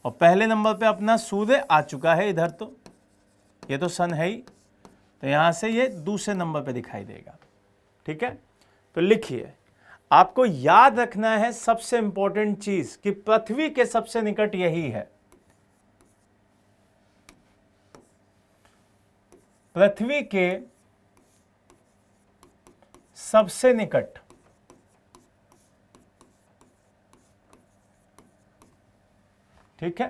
और पहले नंबर पे अपना सूर्य आ चुका है इधर, तो ये तो सन है ही, तो यहां से ये दूसरे नंबर पे दिखाई देगा, ठीक है। तो लिखिए, आपको याद रखना है सबसे इंपॉर्टेंट चीज कि पृथ्वी के सबसे निकट यही है, पृथ्वी के सबसे निकट, ठीक है।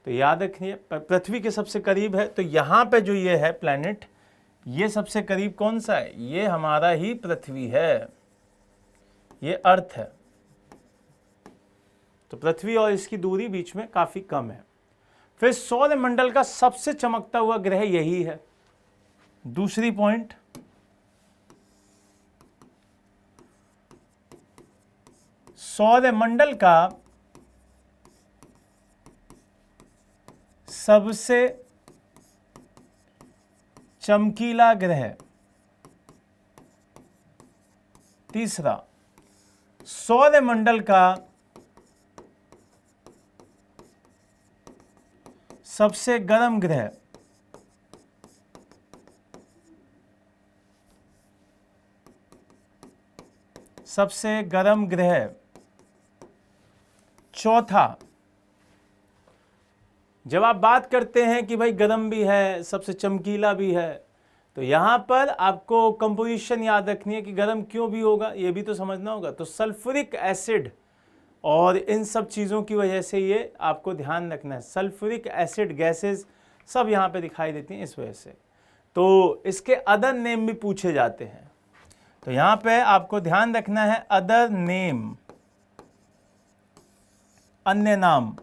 तो याद रखिए पृथ्वी के सबसे करीब है, तो यहां पे जो ये है प्लैनेट, ये सबसे करीब कौन सा है, ये हमारा ही पृथ्वी है, ये अर्थ है। तो पृथ्वी और इसकी दूरी बीच में काफी कम है। फिर सौरमंडल का सबसे चमकता हुआ ग्रह यही है, दूसरी पॉइंट, सौरमंडल का सबसे चमकीला ग्रह, तीसरा सौरमंडल का सबसे गर्म ग्रह, सबसे गर्म ग्रह, चौथा, जब आप बात करते हैं कि भाई गर्म भी है, सबसे चमकीला भी है, तो यहां पर आपको कंपोजिशन याद रखनी है कि गर्म क्यों भी होगा, ये भी तो समझना होगा। तो सल्फ्यूरिक एसिड और इन सब चीज़ों की वजह से ये आपको ध्यान रखना है, सल्फ्यूरिक एसिड गैसेस सब यहाँ पे दिखाई देती हैं इस वजह से। तो इसके अदर नेम भी पूछे जाते हैं, तो यहाँ पे आपको ध्यान रखना है अदर नेम, अन्य नाम,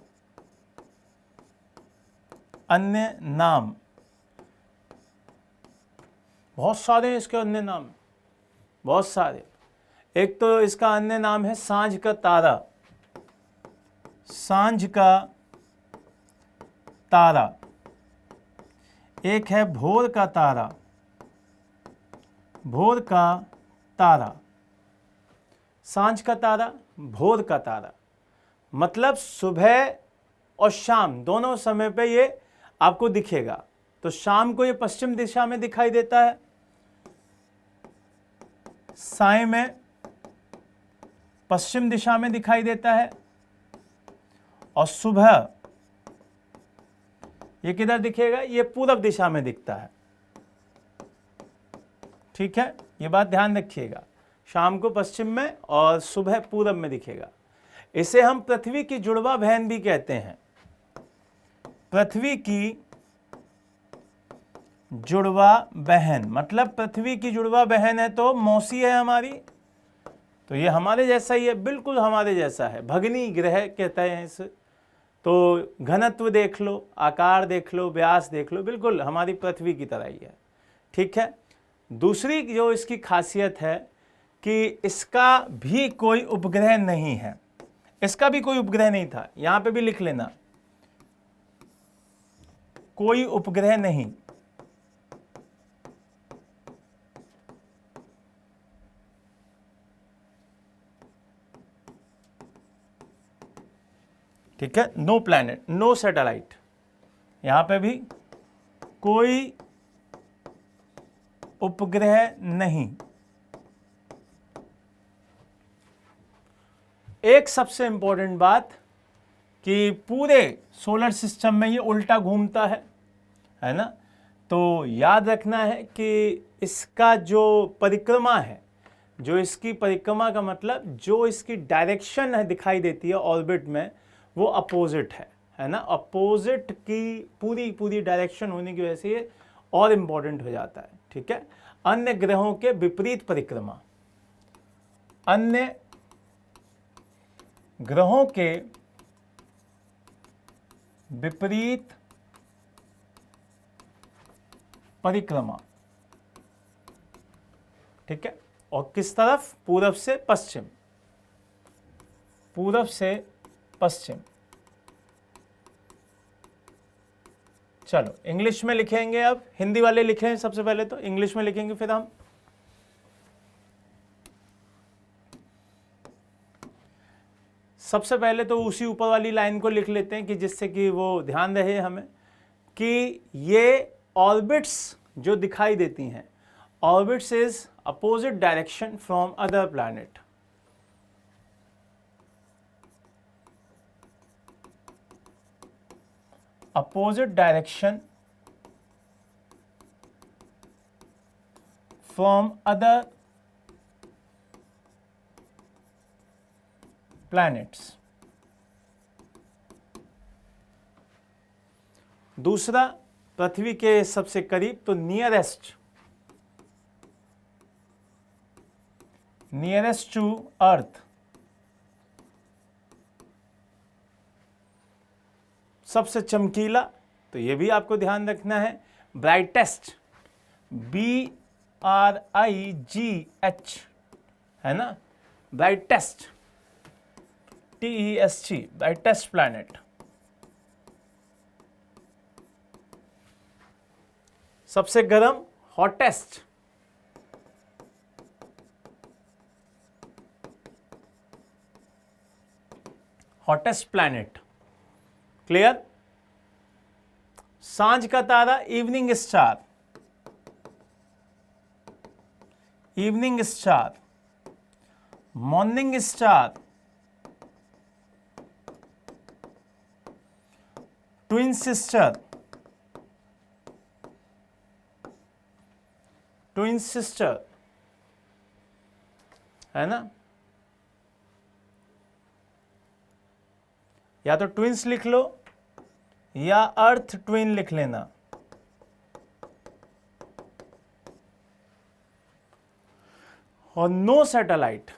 अन्य नाम, बहुत सारे हैं इसके अन्य नाम, बहुत सारे। एक तो इसका अन्य नाम है सांझ का तारा, सांझ का तारा, एक है भोर का तारा, भोर का तारा, सांझ का तारा, भोर का तारा, मतलब सुबह और शाम दोनों समय पे ये आपको दिखेगा। तो शाम को ये पश्चिम दिशा में दिखाई देता है, साय में पश्चिम दिशा में दिखाई देता है, और सुबह ये किधर दिखेगा, ये पूरब दिशा में दिखता है। ठीक है, ये बात ध्यान रखिएगा, शाम को पश्चिम में और सुबह पूरब में दिखेगा। इसे हम पृथ्वी की जुड़वा बहन भी कहते हैं। पृथ्वी की जुड़वा बहन, मतलब पृथ्वी की जुड़वा बहन है तो मौसी है हमारी, तो ये हमारे जैसा ही है, बिल्कुल हमारे जैसा है, भगनी ग्रह कहते हैं इसे। तो घनत्व देख लो, आकार देख लो, व्यास देख लो, बिल्कुल हमारी पृथ्वी की तरह ही है। ठीक है, दूसरी जो इसकी खासियत है कि इसका भी कोई उपग्रह नहीं है, इसका भी कोई उपग्रह नहीं था, यहां पे भी लिख लेना, कोई उपग्रह नहीं। ठीक है, नो प्लैनेट, नो सैटेलाइट, यहां पे भी कोई उपग्रह नहीं। एक सबसे इंपॉर्टेंट बात कि पूरे सोलर सिस्टम में ये उल्टा घूमता है ना, तो याद रखना है कि इसका जो परिक्रमा है, जो इसकी परिक्रमा का मतलब जो इसकी डायरेक्शन है दिखाई देती है ऑर्बिट में, वो अपोजिट है ना, अपोजिट की पूरी डायरेक्शन होने की वजह से ये और इंपॉर्टेंट हो जाता है। ठीक है, अन्य ग्रहों के विपरीत परिक्रमा, अन्य ग्रहों के विपरीत परिक्रमा। ठीक है, और किस तरफ, पूरब से पश्चिम, पूरब से पश्चिम। चलो इंग्लिश में लिखेंगे, अब हिंदी वाले लिखें सबसे पहले, तो इंग्लिश में लिखेंगे फिर हम। सबसे पहले तो उसी ऊपर वाली लाइन को लिख लेते हैं कि जिससे कि वो ध्यान रहे हमें कि ये ऑर्बिट्स जो दिखाई देती हैं, orbits is opposite direction from other planet. Opposite direction from other planets. दूसरा, पृथ्वी के सबसे करीब, तो नियरेस्ट, नियरेस्ट टू अर्थ, सबसे चमकीला, तो ये भी आपको ध्यान रखना है, ब्राइटेस्ट, BRIGH, है ना, ब्राइटेस्ट, TEST, ब्राइटेस्ट प्लैनेट। सबसे गर्म, हॉटेस्ट, हॉटेस्ट प्लैनेट। क्लियर? सांझ का तारा, evening star, evening star, morning star, twin sister, twin sister, है ना, या तो ट्विंस लिख लो या अर्थ ट्विन लिख लेना। और no satellite,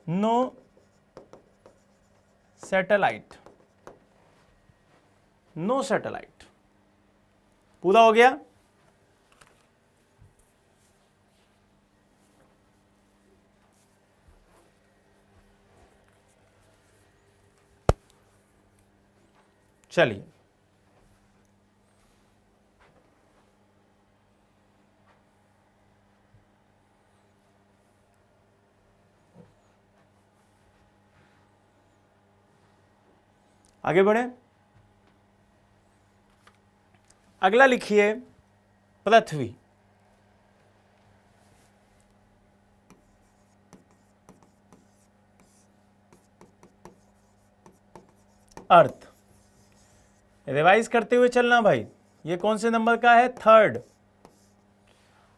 no satellite, no satellite. पूरा हो गया? चलिए आगे बढ़े। अगला लिखिए पृथ्वी। अर्थ। रिवाइज करते हुए चलना भाई, ये कौन से नंबर का है? थर्ड।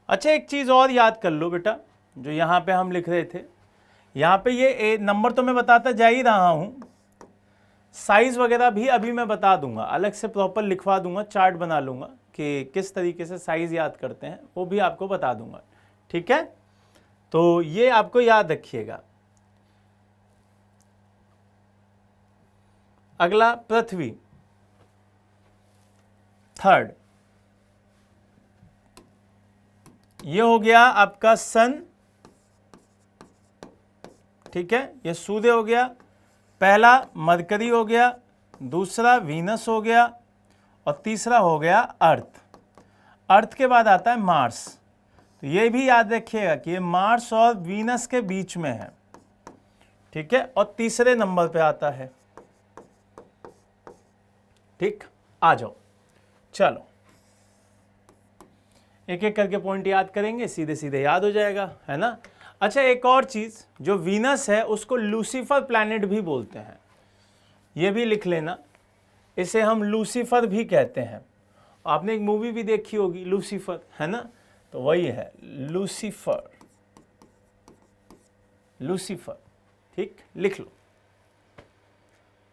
अच्छा एक चीज और याद कर लो बेटा, जो यहां पे हम लिख रहे थे, यहां पे ये नंबर तो मैं बताता जा ही रहा हूं, साइज वगैरह भी अभी मैं बता दूंगा, अलग से प्रॉपर लिखवा दूंगा, चार्ट बना लूंगा कि किस तरीके से साइज याद करते हैं, वो भी आपको बता दूंगा। ठीक है, तो ये आपको याद रखिएगा। अगला पृथ्वी, थर्ड। ये हो गया आपका सन, ठीक है, ये सूर्य हो गया, पहला मरकरी हो गया, दूसरा वीनस हो गया और तीसरा हो गया अर्थ। अर्थ के बाद आता है मार्स। तो ये भी याद रखिएगा कि ये मार्स और वीनस के बीच में है, ठीक है, और तीसरे नंबर पे आता है। ठीक, आ जाओ, चलो एक एक करके पॉइंट याद करेंगे, सीधे सीधे याद हो जाएगा, है ना। अच्छा एक और चीज, जो वीनस है उसको लूसीफर प्लैनेट भी बोलते हैं, ये भी लिख लेना, इसे हम लूसीफर भी कहते हैं। आपने एक मूवी भी देखी होगी लूसीफर, है ना, तो वही है लूसीफर, लूसीफर। ठीक, लिख लो।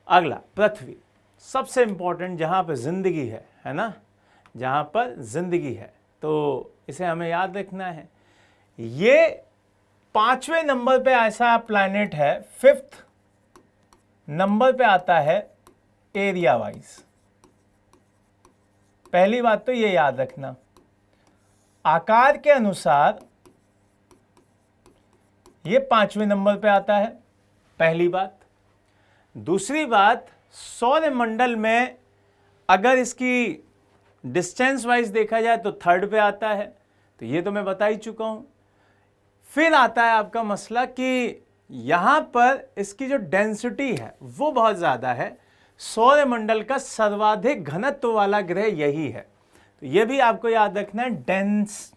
अगला पृथ्वी, सबसे इंपॉर्टेंट, जहां पर जिंदगी है ना, जहां पर जिंदगी है, तो इसे हमें याद रखना है। ये 5वें नंबर पे ऐसा प्लैनेट है, 5th नंबर पे आता है एरिया वाइज। पहली बात तो ये याद रखना, आकार के अनुसार ये 5वें नंबर पे आता है, पहली बात। दूसरी बात, सौरमंडल में अगर इसकी डिस्टेंस वाइज देखा जाए तो थर्ड पे आता है, तो ये तो मैं बता ही चुका हूं। फिर आता है आपका मसला कि यहां पर इसकी जो डेंसिटी है वो बहुत ज्यादा है, सौरमंडल का सर्वाधिक घनत्व वाला ग्रह यही है, तो ये भी आपको याद रखना है। डेंस,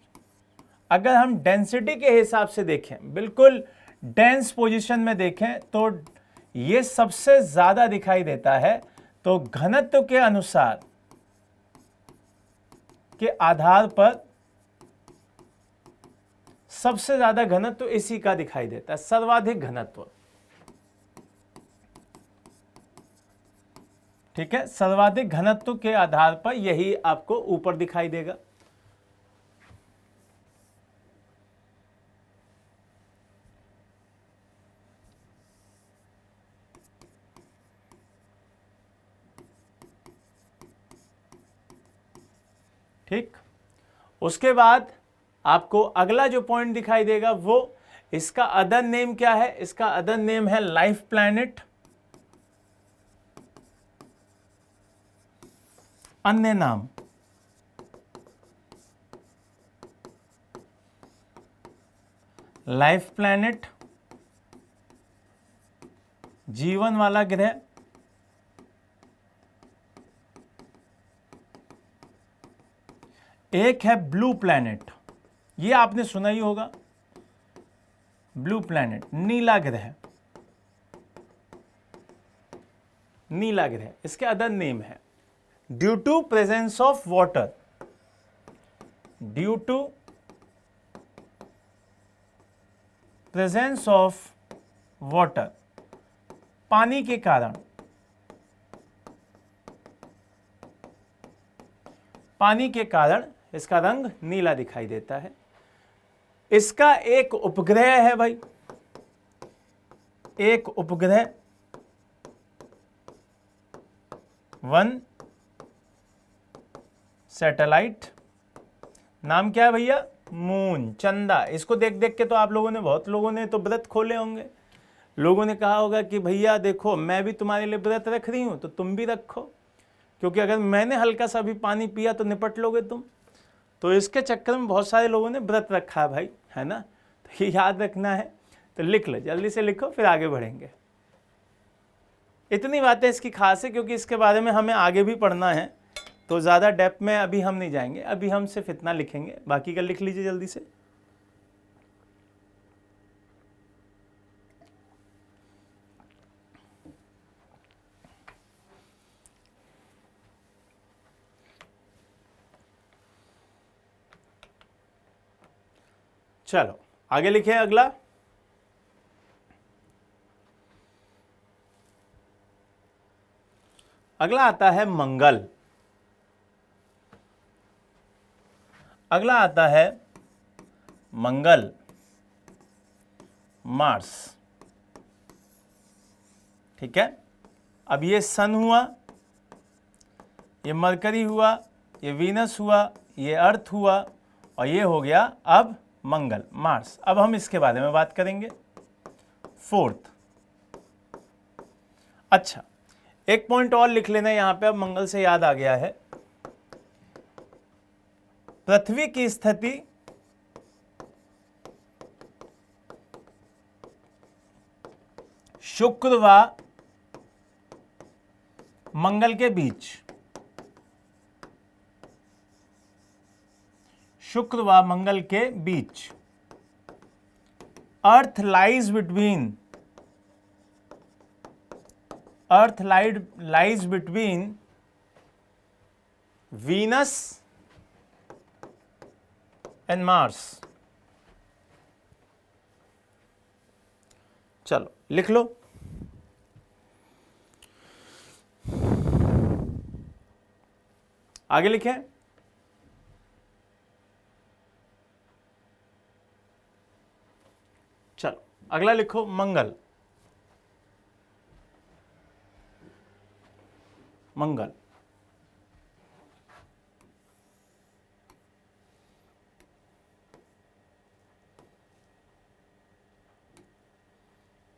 अगर हम डेंसिटी के हिसाब से देखें, बिल्कुल डेंस पोजीशन में देखें, तो ये सबसे ज्यादा दिखाई देता है, तो घनत्व के अनुसार के आधार पर सबसे ज्यादा घनत्व इसी का दिखाई देता है, सर्वाधिक घनत्व। ठीक है, सर्वाधिक घनत्व के आधार पर यही आपको ऊपर दिखाई देगा। ठीक, उसके बाद आपको अगला जो पॉइंट दिखाई देगा वो, इसका अदर नेम क्या है? इसका अदर नेम है लाइफ प्लैनेट, अन्य नाम। लाइफ प्लैनेट, जीवन वाला ग्रह। एक है ब्लू प्लैनेट, ये आपने सुना ही होगा, ब्लू प्लैनेट, नीला ग्रह, नीला ग्रह। इसके अदर नेम है due to presence of water, due to presence of water, पानी के कारण, पानी के कारण इसका रंग नीला दिखाई देता है। इसका एक उपग्रह है भाई, एक उपग्रह, वन सैटेलाइट, नाम क्या है भैया? मून, चंदा। इसको देख देख के तो आप लोगों ने, बहुत लोगों ने तो व्रत खोले होंगे, लोगों ने कहा होगा कि भैया देखो मैं भी तुम्हारे लिए व्रत रख रही हूं तो तुम भी रखो, क्योंकि अगर मैंने हल्का सा भी पानी पिया तो निपट लोगे तुम। तो इसके चक्कर में बहुत सारे लोगों ने व्रत रखा है भाई, है ना। तो ये याद रखना है, तो लिख लो, जल्दी से लिखो, फिर आगे बढ़ेंगे। इतनी बातें इसकी खास है क्योंकि इसके बारे में हमें आगे भी पढ़ना है, तो ज़्यादा डेप्थ में अभी हम नहीं जाएंगे, अभी हम सिर्फ इतना लिखेंगे। बाकी का लिख लीजिए जल्दी से। चलो आगे लिखे अगला। अगला आता है मंगल। अगला आता है मंगल, मार्स। ठीक है, अब ये सन हुआ, ये मरकरी हुआ, ये वीनस हुआ, ये अर्थ हुआ, और ये हो गया अब मंगल, मार्स। अब हम इसके बारे में बात करेंगे। फोर्थ, अच्छा एक पॉइंट और लिख लेना यहां पे, अब मंगल से याद आ गया है। पृथ्वी की स्थिति शुक्र व मंगल के बीच, शुक्र व मंगल के बीच, earth lies between, earth lies between Venus and Mars. चलो लिख लो। आगे लिखें। चलो अगला लिखो मंगल। मंगल,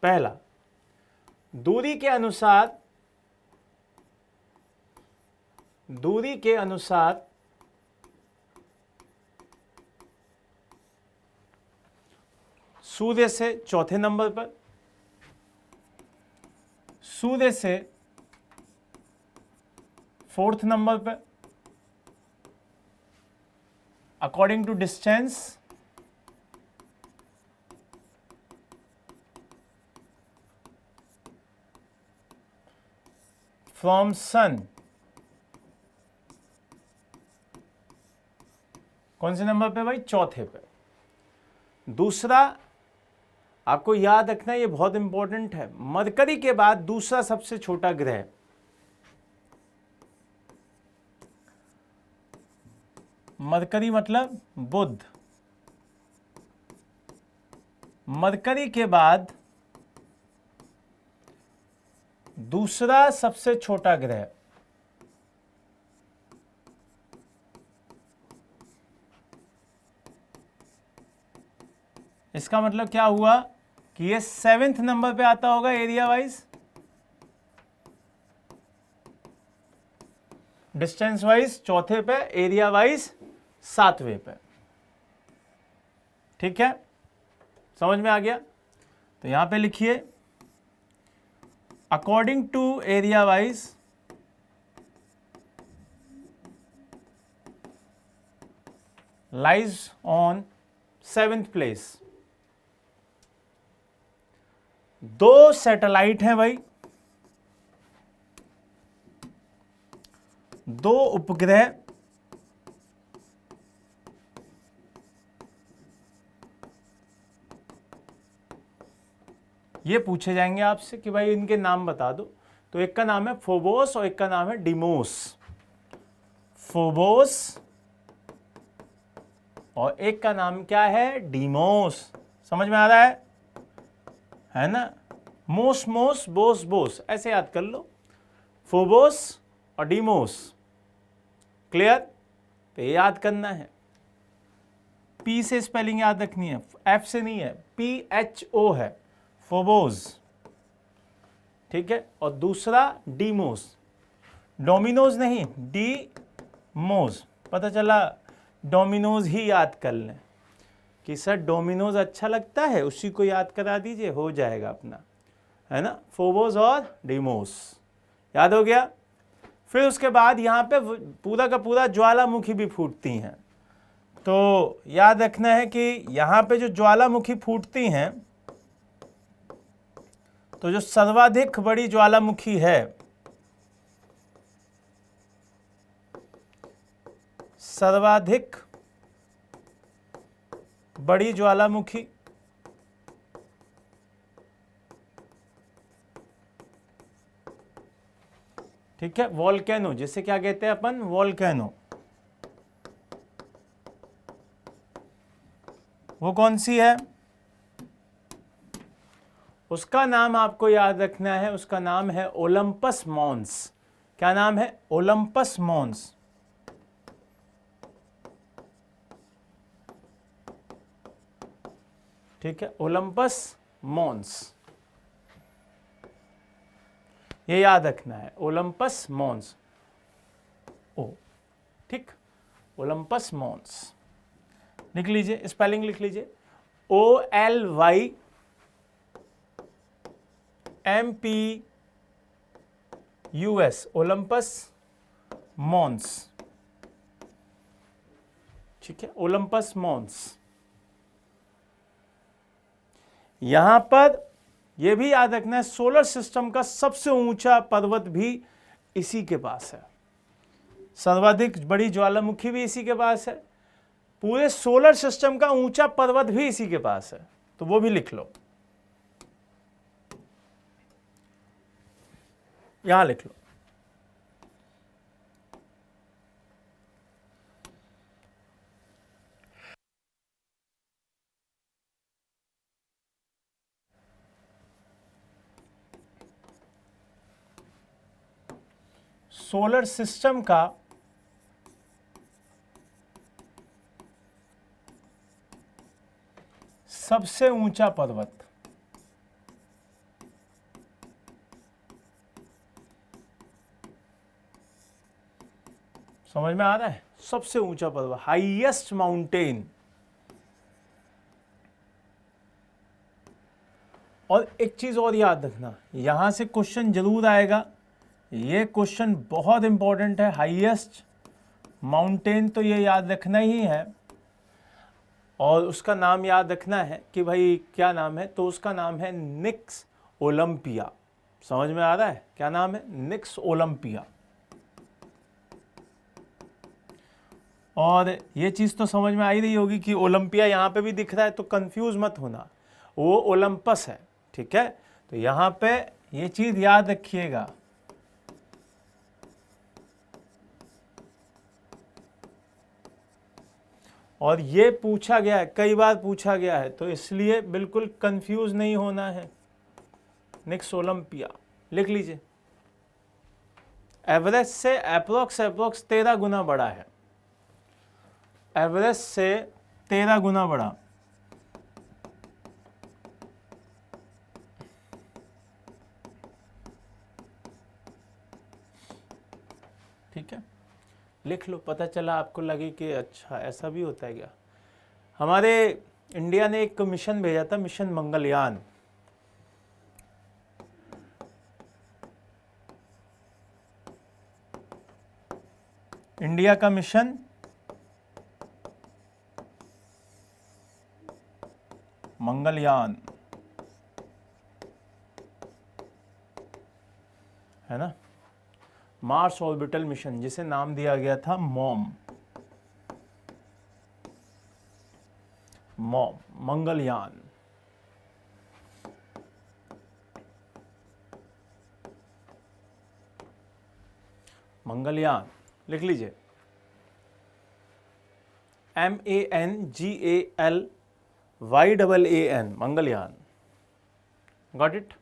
पहला, दूरी के अनुसार, दूरी के अनुसार सूर्य से चौथे नंबर पर, सूर्य से फोर्थ नंबर पर, according to distance from sun. कौन से नंबर पे भाई? चौथे पे। दूसरा आपको याद रखना, ये बहुत इंपॉर्टेंट है, मरकरी के बाद दूसरा सबसे छोटा ग्रह, मरकरी मतलब बुध। मरकरी के बाद दूसरा सबसे छोटा ग्रह, इसका मतलब क्या हुआ कि ये 7वें नंबर पे आता होगा एरिया वाइज, डिस्टेंस वाइज चौथे पे, एरिया वाइज 7वें पे। ठीक है, समझ में आ गया? तो यहां पे लिखिए according to area wise lies on 7th place. दो सैटेलाइट हैं भाई, दो उपग्रह, ये पूछे जाएंगे आपसे कि भाई इनके नाम बता दो। तो एक का नाम है फोबोस और एक का नाम है डीमोस। फोबोस और एक का नाम क्या है? डीमोस। समझ में आ रहा है ना? मोस मोस बोस बोस, ऐसे याद कर लो, फोबोस और डीमोस। क्लियर? तो ये याद करना है। पी से स्पेलिंग याद रखनी है, एफ से नहीं है, PHO है, फोबोस। ठीक है, और दूसरा डीमोस। डोमिनोज नहीं, डीमोज। पता चला डोमिनोज ही याद कर लें कि सर डोमिनोज अच्छा लगता है, उसी को याद करा दीजिए, हो जाएगा अपना, है ना। फोबोस और डीमोस याद हो गया। फिर उसके बाद यहाँ पे पूरा का पूरा ज्वालामुखी भी फूटती हैं। तो याद रखना है कि यहाँ पे जो ज्वालामुखी फूटती हैं, तो जो सर्वाधिक बड़ी ज्वालामुखी है, सर्वाधिक बड़ी ज्वालामुखी ठीक है, वोल्केनो, जिसे क्या कहते हैं अपन, वोल्केनो। वो कौन सी है? उसका नाम आपको याद रखना है, उसका नाम है ओलंपस मॉन्स। क्या नाम है? Olympus Mons. ठीक है, ओलंपस मॉन्स, ये याद रखना है, ओलंपस मॉन्स। ओ ठीक, ओलंपस मॉन्स लिख लीजिए, स्पेलिंग लिख लीजिए, OLYMPUS, ओलंपस मॉन्स। ठीक है, ओलंपस मॉन्स। यहां पर यह भी याद रखना है, सोलर सिस्टम का सबसे ऊंचा पर्वत भी इसी के पास है, सर्वाधिक बड़ी ज्वालामुखी भी इसी के पास है, पूरे सोलर सिस्टम का ऊंचा पर्वत भी इसी के पास है, तो वो भी लिख लो, यहां लिख लो। सोलर सिस्टम का सबसे ऊंचा पर्वत, समझ में आ रहा है? सबसे ऊंचा पर्वत, हाईएस्ट माउंटेन। और एक चीज और याद रखना, यहां से क्वेश्चन जरूर आएगा, ये क्वेश्चन बहुत इंपॉर्टेंट है। हाईएस्ट माउंटेन तो ये याद रखना ही है, और उसका नाम याद रखना है कि भाई क्या नाम है, तो उसका नाम है निक्स ओलंपिया। समझ में आ रहा है? क्या नाम है? निक्स ओलंपिया। और ये चीज तो समझ में आ ही रही होगी कि ओलंपिया यहां पे भी दिख रहा है, तो कंफ्यूज मत होना, वो ओलंपस है। ठीक है, तो यहां पे ये चीज याद रखिएगा, और ये पूछा गया है, कई बार पूछा गया है, तो इसलिए बिल्कुल कंफ्यूज नहीं होना है। निक्स ओलंपिया लिख लीजिए। एवरेस्ट से अप्रोक्स 13 गुना बड़ा है, एवरेस्ट से 13 गुना बड़ा। ठीक है, लिख लो, पता चला आपको लगे कि अच्छा ऐसा भी होता है क्या। हमारे इंडिया ने एक मिशन भेजा था, मिशन मंगलयान। इंडिया का मिशन मंगलयान है ना, मार्स ऑर्बिटल मिशन, जिसे नाम दिया गया था मॉम, मंगलयान। मंगलयान लिख लीजिए, MANGALYAN, मंगलयान। Got it?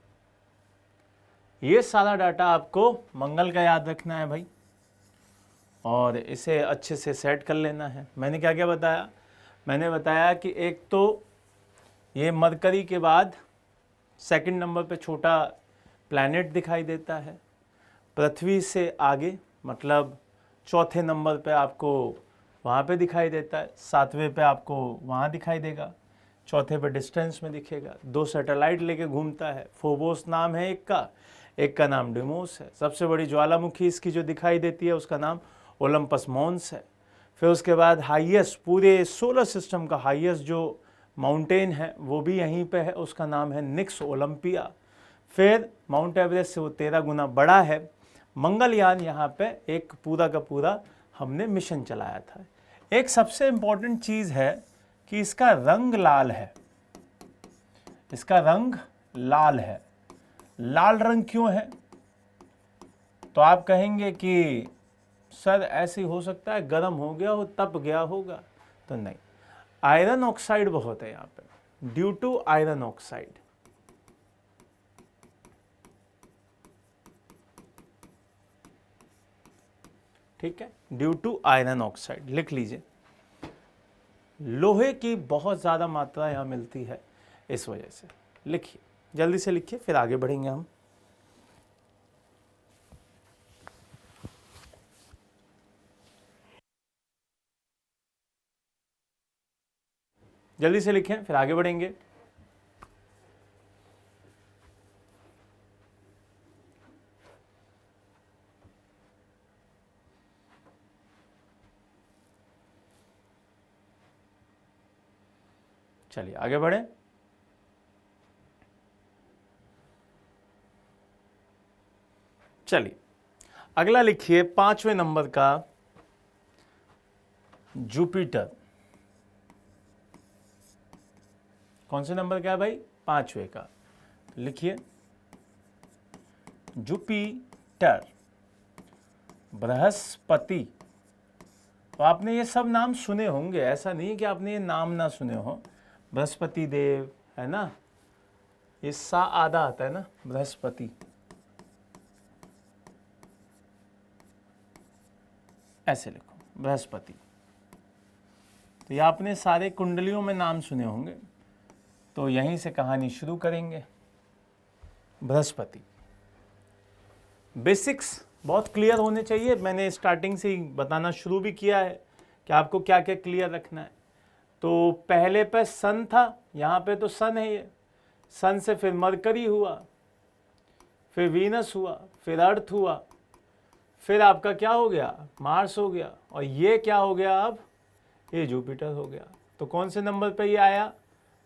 ये सारा डाटा आपको मंगल का याद रखना है भाई, और इसे अच्छे से सेट कर लेना है। मैंने क्या क्या बताया? मैंने बताया कि एक तो ये मरकरी के बाद सेकंड नंबर पे छोटा प्लैनेट दिखाई देता है, पृथ्वी से आगे मतलब चौथे नंबर पे आपको वहाँ पे दिखाई देता है, सातवें पे आपको वहाँ दिखाई देगा, चौथे पे डिस्टेंस में दिखेगा। 2 सैटेलाइट लेके घूमता है। फोबोस नाम है एक का नाम डिमोस है। सबसे बड़ी ज्वालामुखी इसकी जो दिखाई देती है उसका नाम ओलंपस मॉन्स है। फिर उसके बाद हाईएस्ट, पूरे सोलर सिस्टम का हाईएस्ट जो माउंटेन है वो भी यहीं पे है, उसका नाम है निक्स ओलंपिया। फिर माउंट एवरेस्ट से वो 13 गुना बड़ा है। मंगलयान यहाँ पे एक पूरा का पूरा हमने मिशन चलाया था। एक सबसे इम्पॉर्टेंट चीज़ है कि इसका रंग लाल है। इसका रंग लाल है। लाल रंग क्यों है? तो आप कहेंगे कि सर ऐसे हो सकता है गर्म हो गया हो, तप गया होगा। तो नहीं, आयरन ऑक्साइड बहुत है यहाँ पे, ड्यू टू आयरन ऑक्साइड। ठीक है, ड्यू टू आयरन ऑक्साइड लिख लीजिए। लोहे की बहुत ज़्यादा मात्रा यहाँ मिलती है इस वजह से। लिखिए, जल्दी से लिखिए, फिर आगे बढ़ेंगे हम। जल्दी से लिखें, फिर आगे बढ़ेंगे। चलिए आगे बढ़ें। चलिए अगला लिखिए 5वें नंबर का जुपिटर। कौन से नंबर का है भाई? 5वें का। लिखिए जुपिटर, बृहस्पति। तो आपने ये सब नाम सुने होंगे, ऐसा नहीं कि आपने ये नाम ना सुने हो। बृहस्पति देव है ना, ये सा आधा आता है ना, बृहस्पति। ऐसे लिखो बृहस्पति। तो ये आपने सारे कुंडलियों में नाम सुने होंगे। तो यहीं से कहानी शुरू करेंगे। बृहस्पति, बेसिक्स बहुत क्लियर होने चाहिए। मैंने स्टार्टिंग से ही बताना शुरू भी किया है कि आपको क्या क्या क्लियर रखना है। तो पहले पे सन था, यहाँ पे तो सन है ये। सन से फिर मरकरी हुआ, फिर वीनस हुआ, फिर अर्थ हुआ, फिर आपका क्या हो गया? मार्स हो गया। और ये क्या हो गया अब? ये जुपिटर हो गया। तो कौन से नंबर पे ये आया?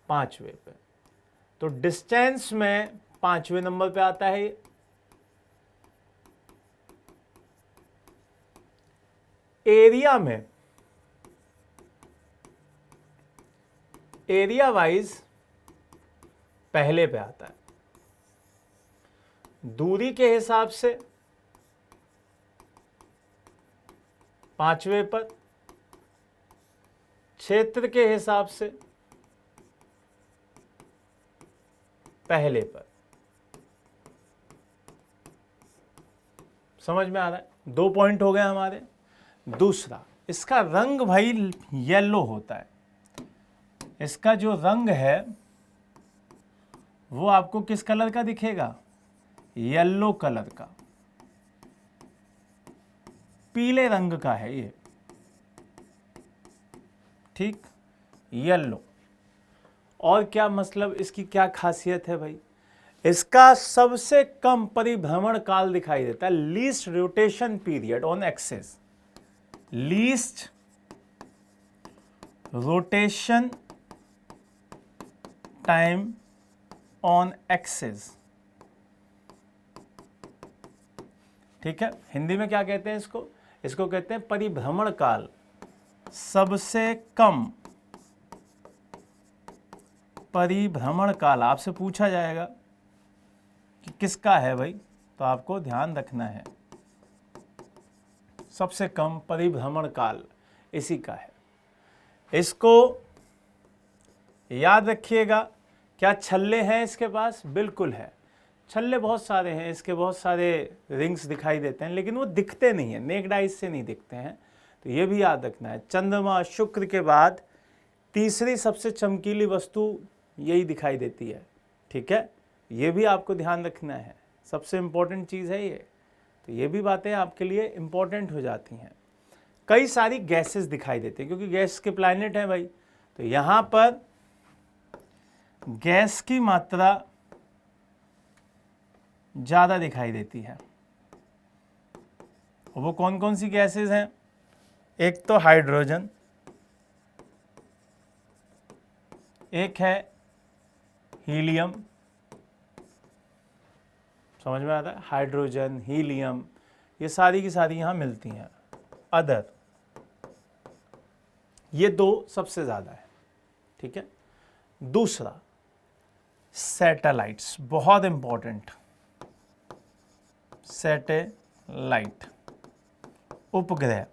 5वें पे। तो डिस्टेंस में 5वें नंबर पे आता है ये। एरिया में, एरिया वाइज पहले पे आता है। दूरी के हिसाब से 5वें पर, क्षेत्र के हिसाब से पहले पर। समझ में आ रहा है? 2 पॉइंट हो गए हमारे। दूसरा, इसका रंग भाई येलो होता है। इसका जो रंग है वो आपको किस कलर का दिखेगा? येलो कलर का, पीले रंग का है ये। ठीक, येलो। और क्या मतलब इसकी क्या खासियत है भाई? इसका सबसे कम परिभ्रमण काल दिखाई देता है, least rotation period on axis. Least rotation time on axis. ठीक है, हिंदी में क्या कहते हैं इसको? इसको कहते हैं परिभ्रमण काल। सबसे कम परिभ्रमण काल आपसे पूछा जाएगा कि किसका है भाई, तो आपको ध्यान रखना है सबसे कम परिभ्रमण काल इसी का है। इसको याद रखिएगा। क्या छल्ले हैं इसके पास? बिल्कुल है, छल्ले बहुत सारे हैं इसके, बहुत सारे रिंग्स दिखाई देते हैं, लेकिन वो दिखते नहीं है, नेक्ड आइज से नहीं दिखते हैं। तो ये भी याद रखना है। चंद्रमा शुक्र के बाद तीसरी सबसे चमकीली वस्तु यही दिखाई देती है। ठीक है, ये भी आपको ध्यान रखना है, सबसे इंपॉर्टेंट चीज़ है ये। तो ये भी बातें आपके लिए इंपॉर्टेंट हो जाती हैं। कई सारी गैसेस दिखाई देती हैं क्योंकि गैस के प्लैनेट हैं भाई, तो यहाँ पर गैस की मात्रा ज़्यादा दिखाई देती है। वो कौन कौन सी गैसेस हैं? एक तो हाइड्रोजन, एक है हीलियम, समझ में आता है? हाइड्रोजन, हीलियम, ये सारी की सारी यहाँ मिलती हैं। अदर, ये दो सबसे ज़्यादा है, ठीक है। दूसरा सैटेलाइट्स, बहुत इंपॉर्टेंट, सैटेलाइट, उपग्रह।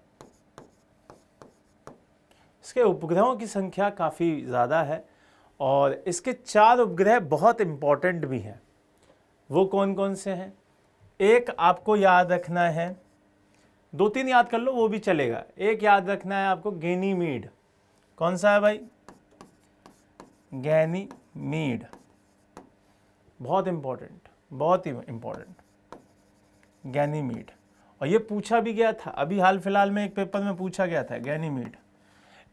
इसके उपग्रहों की संख्या काफ़ी ज़्यादा है और इसके 4 उपग्रह बहुत इंपॉर्टेंट भी हैं। वो कौन कौन से हैं? एक आपको याद रखना है, 2-3 याद कर लो वो भी चलेगा। एक याद रखना है आपको, गैनीमीड। कौन सा है भाई? गैनीमीड, बहुत इंपॉर्टेंट, बहुत ही इंपॉर्टेंट, गैनीमीड। और ये पूछा भी गया था, अभी हाल फिलहाल में एक पेपर में पूछा गया था गैनीमीड।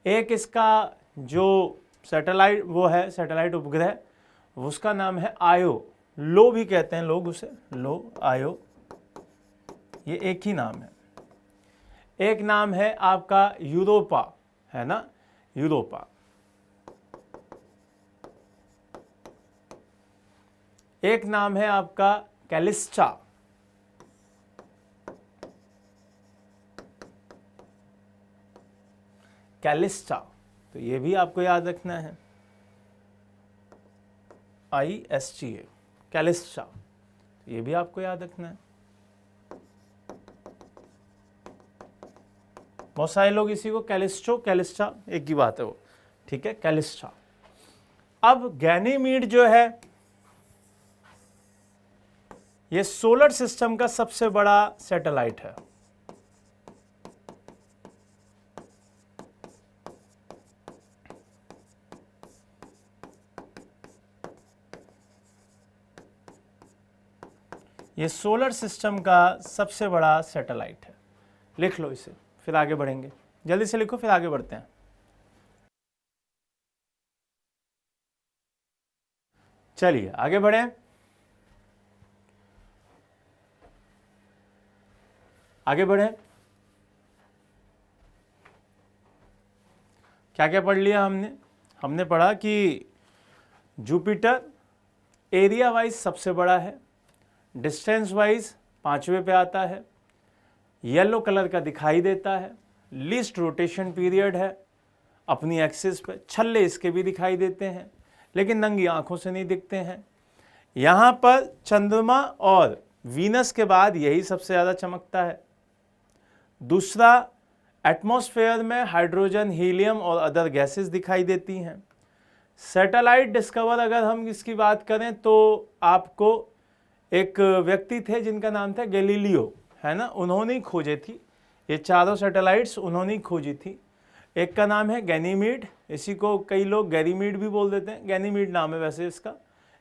एक इसका जो सैटेलाइट वो है, सैटेलाइट उपग्रह, उसका नाम है आयो, लो भी कहते हैं लोग उसे, लो, आयो, ये एक ही नाम है। एक नाम है आपका यूरोपा, है ना, यूरोपा। एक नाम है आपका कैलिस्टा, कैलिस्टा, तो ये भी आपको याद रखना है, ISTA, कैलिस्टा, ये भी आपको याद रखना है। बहुत सारे लोग इसी को कैलिस्टो, कैलिस्टा एक ही बात है वो, ठीक है, कैलिस्टा। अब गैनीमीड जो है ये सोलर सिस्टम का सबसे बड़ा सैटेलाइट है। ये सोलर सिस्टम का सबसे बड़ा सैटेलाइट है। लिख लो इसे, फिर आगे बढ़ेंगे। जल्दी से लिखो, फिर आगे बढ़ते हैं। चलिए आगे बढ़े। आगे बढ़े, क्या क्या पढ़ लिया हमने? हमने पढ़ा कि जुपिटर एरिया वाइज सबसे बड़ा है, डिस्टेंस वाइज 5वें पे आता है, येलो कलर का दिखाई देता है, लीस्ट रोटेशन पीरियड है अपनी एक्सिस पे, छल्ले इसके भी दिखाई देते हैं लेकिन नंगी आंखों से नहीं दिखते हैं। यहाँ पर चंद्रमा और वीनस के बाद यही सबसे ज़्यादा चमकता है। दूसरा, एटमॉस्फेयर में हाइड्रोजन, हीलियम और अदर गैसेस दिखाई देती हैं। सैटेलाइट डिस्कवर अगर हम इसकी बात करें तो आपको एक व्यक्ति थे जिनका नाम था गैलीलियो, है ना, उन्होंने ही खोजे थी ये चारों सैटेलाइट्स, उन्होंने ही खोजी थी। एक का नाम है गैनीमीड, इसी को कई लोग गैरीमीड भी बोल देते हैं, गैनीमीड नाम है वैसे इसका,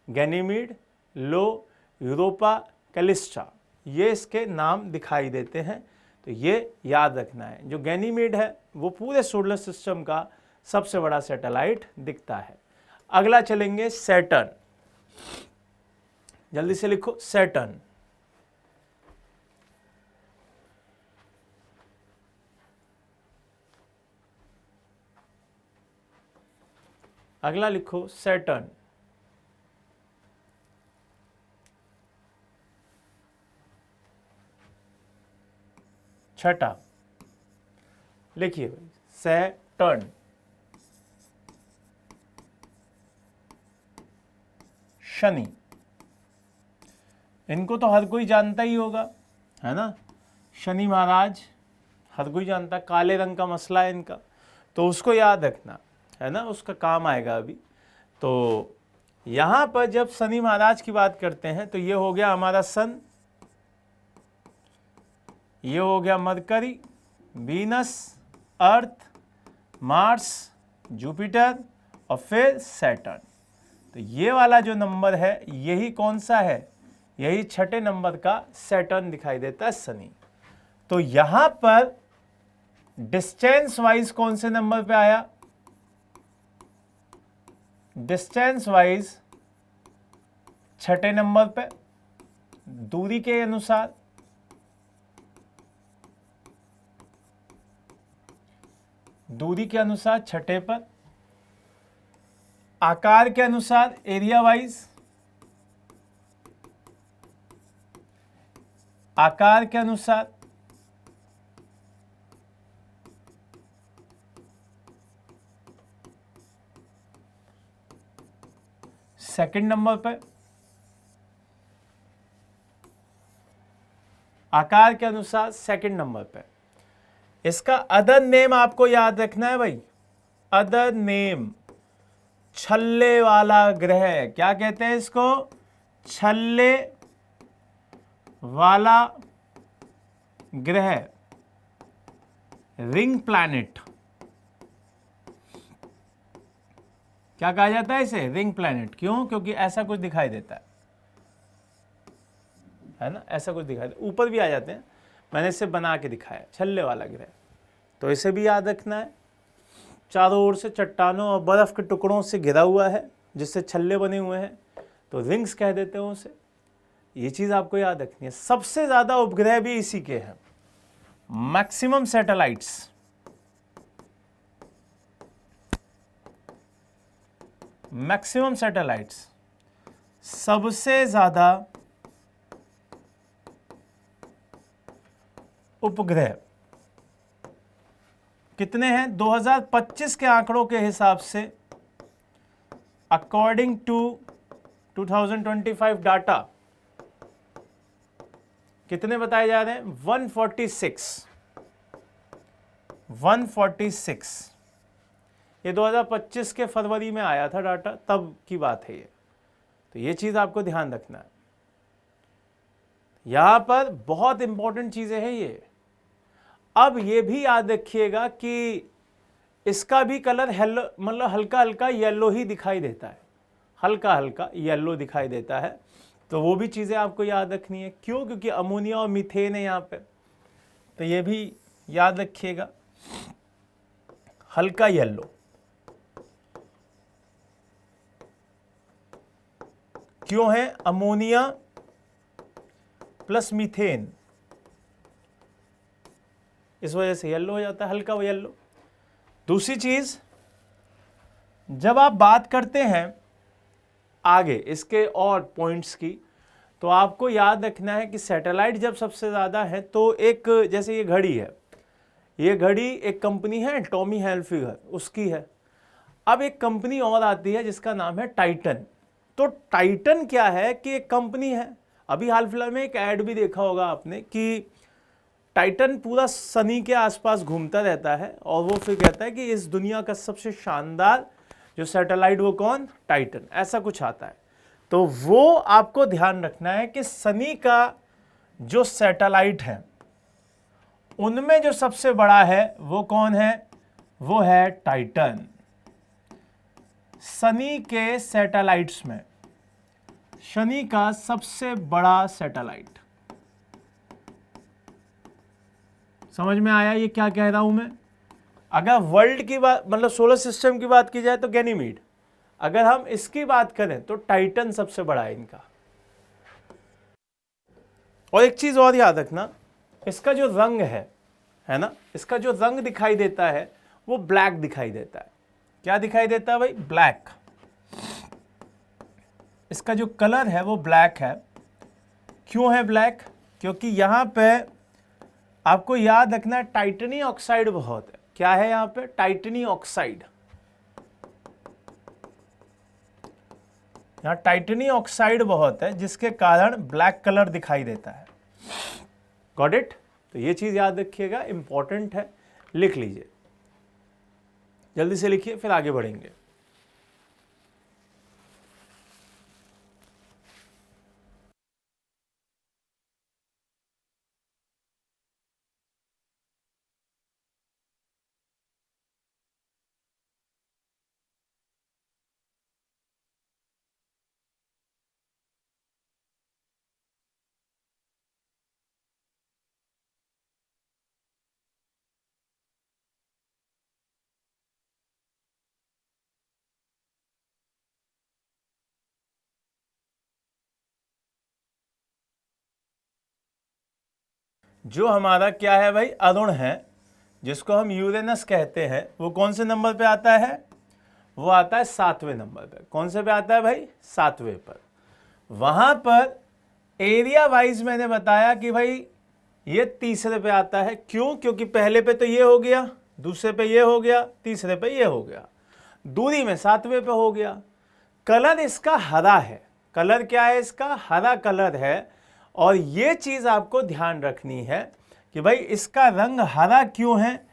गैनीमीड, लो, यूरोपा, कैलिस्टा, ये इसके नाम दिखाई देते हैं। तो ये याद रखना है, जो गैनीमीड है वो पूरे सोलर सिस्टम का सबसे बड़ा सैटेलाइट दिखता है। अगला चलेंगे सैटर्न, जल्दी से लिखो सैटर्न। अगला लिखो सैटर्न। छठा लिखिए भाई, सैटर्न। शनि, इनको तो हर कोई जानता ही होगा, है ना, शनि महाराज हर कोई जानता, काले रंग का मसला है इनका, तो उसको याद रखना, है ना, उसका काम आएगा अभी। तो यहाँ पर जब शनि महाराज की बात करते हैं तो ये हो गया हमारा सन, ये हो गया mercury, Venus, Earth, Mars, Jupiter और फिर सैटर्न। तो ये वाला जो नंबर है यही कौन सा है? यही छठे नंबर का सैटर्न दिखाई देता है, शनि। तो यहां पर डिस्टेंस वाइज कौन से नंबर पे आया? डिस्टेंस वाइज छठे नंबर पे, दूरी के अनुसार। दूरी के अनुसार छठे पर, आकार के अनुसार एरिया वाइज, आकार के अनुसार, सेकंड नंबर पे, आकार के अनुसार सेकंड नंबर पे। इसका अदर नेम आपको याद रखना है भाई, अदर नेम, छल्ले वाला ग्रह। क्या कहते हैं इसको? छल्ले वाला ग्रह, रिंग प्लैनेट। क्या कहा जाता है इसे? Ring planet. क्यों? क्योंकि ऐसा कुछ दिखाई देता है ना, ऐसा कुछ दिखाई देता है। ऊपर भी आ जाते हैं, मैंने इसे बना के दिखाया, छल्ले वाला ग्रह। तो इसे भी याद रखना है। चारों ओर से चट्टानों और बर्फ के टुकड़ों से घिरा हुआ है, जिससे छल्ले बने हुए हैं, तो रिंग्स कह देते हैं उसे। ये चीज आपको याद रखनी है। सबसे ज्यादा उपग्रह भी इसी के हैं, मैक्सिमम सैटेलाइट्स, मैक्सिमम सैटेलाइट्स, सबसे ज्यादा उपग्रह कितने हैं? 2025 के आंकड़ों के हिसाब से, अकॉर्डिंग टू 2025 डाटा, कितने बताए जा रहे हैं? 146। 146। ये 2025 के फरवरी में आया था डाटा, तब की बात है ये। तो ये चीज आपको ध्यान रखना है। यहां पर बहुत इंपॉर्टेंट चीजें हैं ये। अब ये भी याद रखिएगा कि इसका भी कलर हेलो, मतलब हल्का हल्का येलो ही दिखाई देता है, हल्का हल्का येलो दिखाई देता है। तो वो भी चीजें आपको याद रखनी है। क्यों? क्योंकि अमोनिया और मीथेन है यहां पे, तो ये भी याद रखिएगा, हल्का येलो। क्यों है? अमोनिया प्लस मीथेन, इस वजह से येलो हो जाता है, हल्का येलो। दूसरी चीज, जब आप बात करते हैं आगे इसके और पॉइंट्स की, तो आपको याद रखना है कि सैटेलाइट जब सबसे ज्यादा है, तो एक, जैसे ये घड़ी है, ये घड़ी एक कंपनी है टॉमी हिलफिगर, उसकी है। अब एक कंपनी और आती है जिसका नाम है टाइटन। तो टाइटन क्या है कि एक कंपनी है। अभी हाल फिलहाल में एक ऐड भी देखा होगा आपने कि टाइटन पूरा शनि के आसपास घूमता रहता है, और वो फिर कहता है कि इस दुनिया का सबसे शानदार जो सैटेलाइट, वो कौन? टाइटन, ऐसा कुछ आता है। तो वो आपको ध्यान रखना है कि शनि का जो सैटेलाइट है, उनमें जो सबसे बड़ा है वो कौन है? वो है टाइटन। शनि के सैटेलाइट्स में शनि का सबसे बड़ा सैटेलाइट। समझ में आया ये क्या कह रहा हूं मैं? अगर वर्ल्ड की बात, मतलब सोलर सिस्टम की बात की जाए तो गैनीमीड, अगर हम इसकी बात करें तो टाइटन सबसे बड़ा है इनका। और एक चीज और याद रखना, इसका जो रंग है ना, इसका जो रंग दिखाई देता है वो ब्लैक दिखाई देता है। क्या दिखाई देता है भाई? ब्लैक। इसका जो कलर है वो ब्लैक है। क्यों है ब्लैक? क्योंकि यहां पे आपको याद रखना है टाइटनी ऑक्साइड बहुत है। क्या है यहां पे? टाइटनी ऑक्साइड। यहां टाइटनी ऑक्साइड बहुत है, जिसके कारण ब्लैक कलर दिखाई देता है। Got it? तो ये चीज याद रखिएगा, इंपॉर्टेंट है, लिख लीजिए, जल्दी से लिखिए, फिर आगे बढ़ेंगे। जो हमारा क्या है भाई, अरुण है, जिसको हम यूरेनस कहते हैं, वो कौन से नंबर पे आता है? वो आता है 7वें नंबर पे। कौन से पे आता है भाई? 7वें पर। वहां पर एरिया वाइज मैंने बताया कि भाई ये तीसरे पे आता है। क्यों? क्योंकि पहले पे तो ये हो गया, दूसरे पे ये हो गया, तीसरे पे ये हो गया, दूरी में 7वें पे हो गया। कलर इसका हरा है। कलर क्या है इसका? हरा कलर है। और ये चीज आपको ध्यान रखनी है कि भाई इसका रंग हरा क्यों है?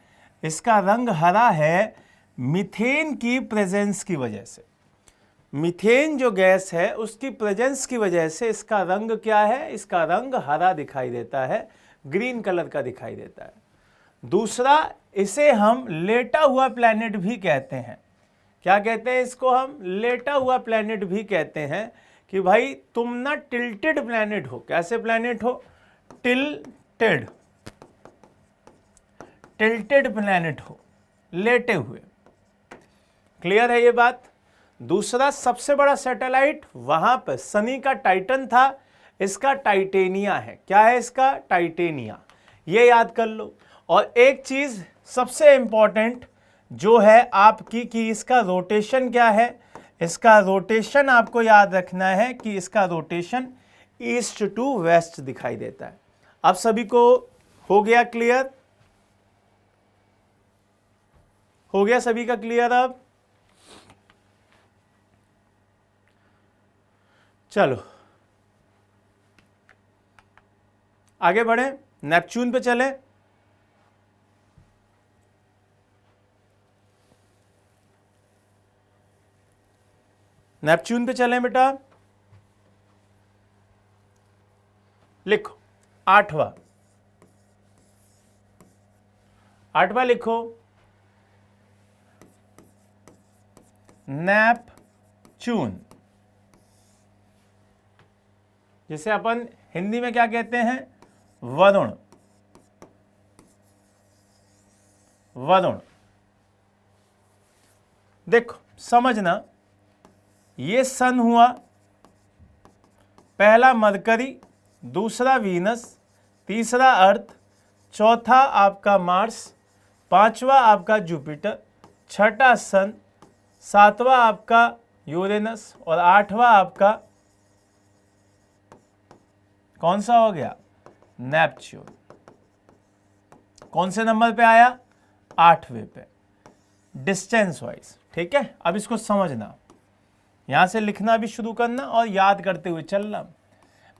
इसका रंग हरा है मीथेन की प्रेजेंस की वजह से। मीथेन जो गैस है उसकी प्रेजेंस की वजह से इसका रंग क्या है? इसका रंग हरा दिखाई देता है, ग्रीन कलर का दिखाई देता है। दूसरा, इसे हम लेटा हुआ प्लैनेट भी कहते हैं। क्या कहते हैं इसको? हम लेटा हुआ प्लैनेट भी कहते हैं कि भाई तुम ना टिल्टेड प्लैनेट हो। कैसे प्लैनेट हो? टिल्टेड, टिल्टेड प्लैनेट हो, लेटे हुए। क्लियर है ये बात? दूसरा, सबसे बड़ा सैटेलाइट वहां पर शनि का टाइटन था, इसका टाइटेनिया है। क्या है इसका? टाइटेनिया। ये याद कर लो। और एक चीज सबसे इंपॉर्टेंट जो है आपकी कि इसका रोटेशन क्या है? इसका रोटेशन आपको याद रखना है कि इसका रोटेशन ईस्ट टू वेस्ट दिखाई देता है। अब सभी को हो गया क्लियर? हो गया सभी का क्लियर? अब चलो आगे बढ़े, नेपच्यून पे चले। नेपच्यून पे चलें बेटा। लिखो आठवां लिखो, नेपच्यून, जिसे अपन हिंदी में क्या कहते हैं? वरुण। वरुण। देखो समझना, ये सन हुआ, पहला मरकरी, दूसरा वीनस, तीसरा अर्थ, चौथा आपका मार्स, पांचवा आपका जुपिटर, छठा सन, सातवां आपका यूरेनस और आठवां आपका कौन सा हो गया? नेपच्यून। कौन से नंबर पे आया? 8वें पे, डिस्टेंस वाइज। ठीक है, अब इसको समझना, यहां से लिखना भी शुरू करना और याद करते हुए चलना।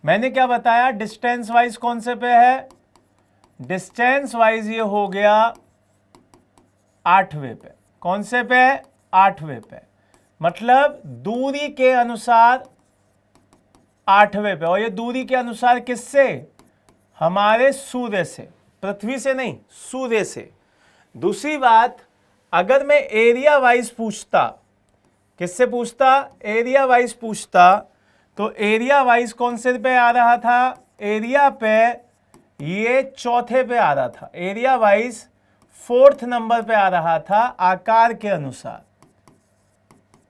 मैंने क्या बताया? डिस्टेंस वाइज कौन से पे है? डिस्टेंस वाइज ये हो गया 8वें पे। कौन से पे? 8वें पे। मतलब दूरी के अनुसार 8वें पे। और ये दूरी के अनुसार किससे? हमारे सूर्य से, पृथ्वी से नहीं, सूर्य से। दूसरी बात, अगर मैं एरिया वाइज पूछता, किससे पूछता? एरिया वाइज पूछता, तो एरिया वाइज कौन से पे आ रहा था? एरिया पे ये चौथे पे आ रहा था। एरिया वाइज 4th नंबर पे आ रहा था आकार के अनुसार।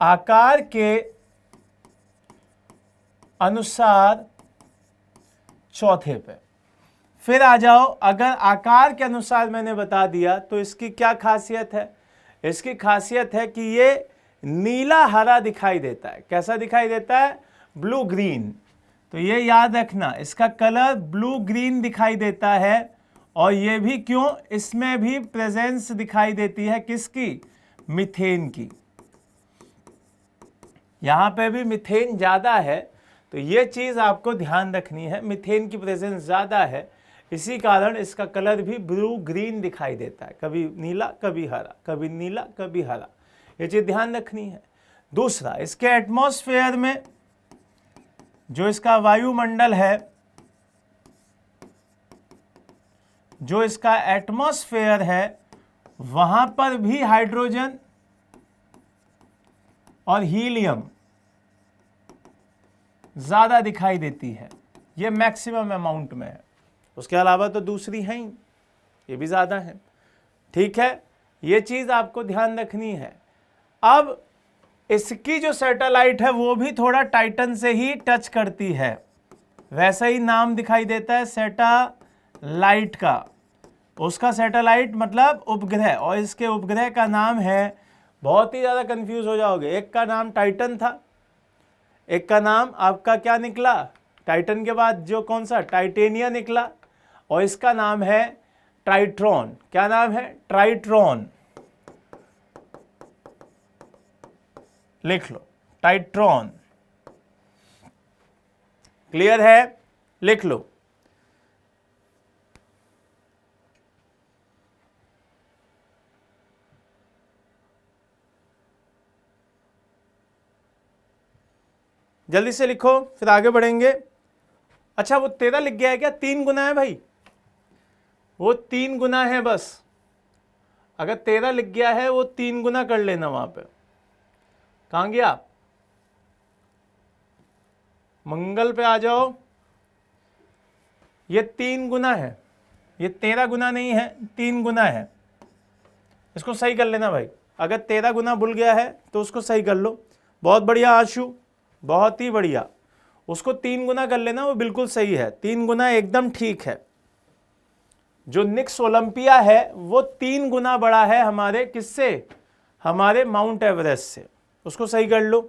आकार के अनुसार चौथे पे। फिर आ जाओ, अगर आकार के अनुसार मैंने बता दिया तो इसकी क्या खासियत है? इसकी खासियत है कि ये नीला हरा दिखाई देता है। कैसा दिखाई देता है? Blue green. तो ये याद रखना, इसका कलर ब्लू ग्रीन दिखाई देता है। और ये भी क्यों? इसमें भी प्रेजेंस दिखाई देती है किसकी? मीथेन की। यहां पे भी मीथेन ज्यादा है, तो ये चीज आपको ध्यान रखनी है, मीथेन की प्रेजेंस ज्यादा है, इसी कारण इसका कलर भी ब्लू ग्रीन दिखाई देता है। कभी नीला, कभी हरा, कभी नीला, कभी हरा। ये चीज ध्यान रखनी है। दूसरा, इसके एटमॉस्फेयर में जो इसका वायुमंडल है, जो इसका एटमॉस्फेयर है, वहां पर भी हाइड्रोजन और हीलियम ज्यादा दिखाई देती है। ये मैक्सिमम अमाउंट में है, उसके अलावा तो दूसरी है ही, ये भी ज्यादा है। ठीक है, ये चीज आपको ध्यान रखनी है। अब इसकी जो सैटेलाइट है वो भी थोड़ा टाइटन से ही टच करती है, वैसा ही नाम दिखाई देता है, सैटेलाइट। लाइट का, उसका सैटेलाइट मतलब उपग्रह, और इसके उपग्रह का नाम है, बहुत ही ज़्यादा कंफ्यूज हो जाओगे, एक का नाम टाइटन था, एक का नाम आपका क्या निकला, टाइटन के बाद जो कौन सा, टाइटेनिया निकला, और इसका नाम है ट्राइट्रॉन। क्या नाम है, ट्राइट्रॉन, लिख लो टाइट्रॉन। क्लियर है, लिख लो। जल्दी से लिखो फिर आगे बढ़ेंगे। अच्छा वो 13 लिख गया है क्या, 3 गुना है भाई, वो 3 गुना है बस, अगर 13 लिख गया है वो 3 गुना कर लेना वहां पे। कहां गया, मंगल पे आ जाओ, ये 3 गुना है, ये 13 गुना नहीं है, 3 गुना है, इसको सही कर लेना भाई। अगर 13 गुना भूल गया है तो उसको सही कर लो। बहुत बढ़िया आशु, बहुत ही बढ़िया, उसको 3 गुना कर लेना, वो बिल्कुल सही है, 3 गुना एकदम ठीक है। जो निक्स ओलंपिया है वो 3 गुना बड़ा है हमारे किससे, हमारे माउंट एवरेस्ट से, उसको सही कर लो।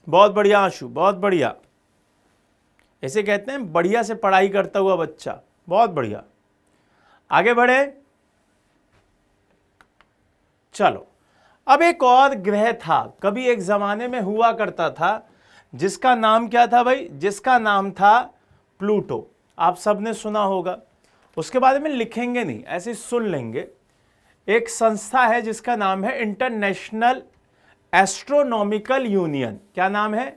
बहुत बढ़िया आशु, बहुत बढ़िया, ऐसे कहते हैं बढ़िया से पढ़ाई करता हुआ बच्चा, बहुत बढ़िया। आगे बढ़े, चलो अब एक और ग्रह था, कभी एक जमाने में हुआ करता था, जिसका नाम क्या था भाई, जिसका नाम था प्लूटो। आप सबने सुना होगा, उसके बारे में लिखेंगे नहीं, ऐसे सुन लेंगे। एक संस्था है जिसका नाम है इंटरनेशनल एस्ट्रोनॉमिकल यूनियन। क्या नाम है,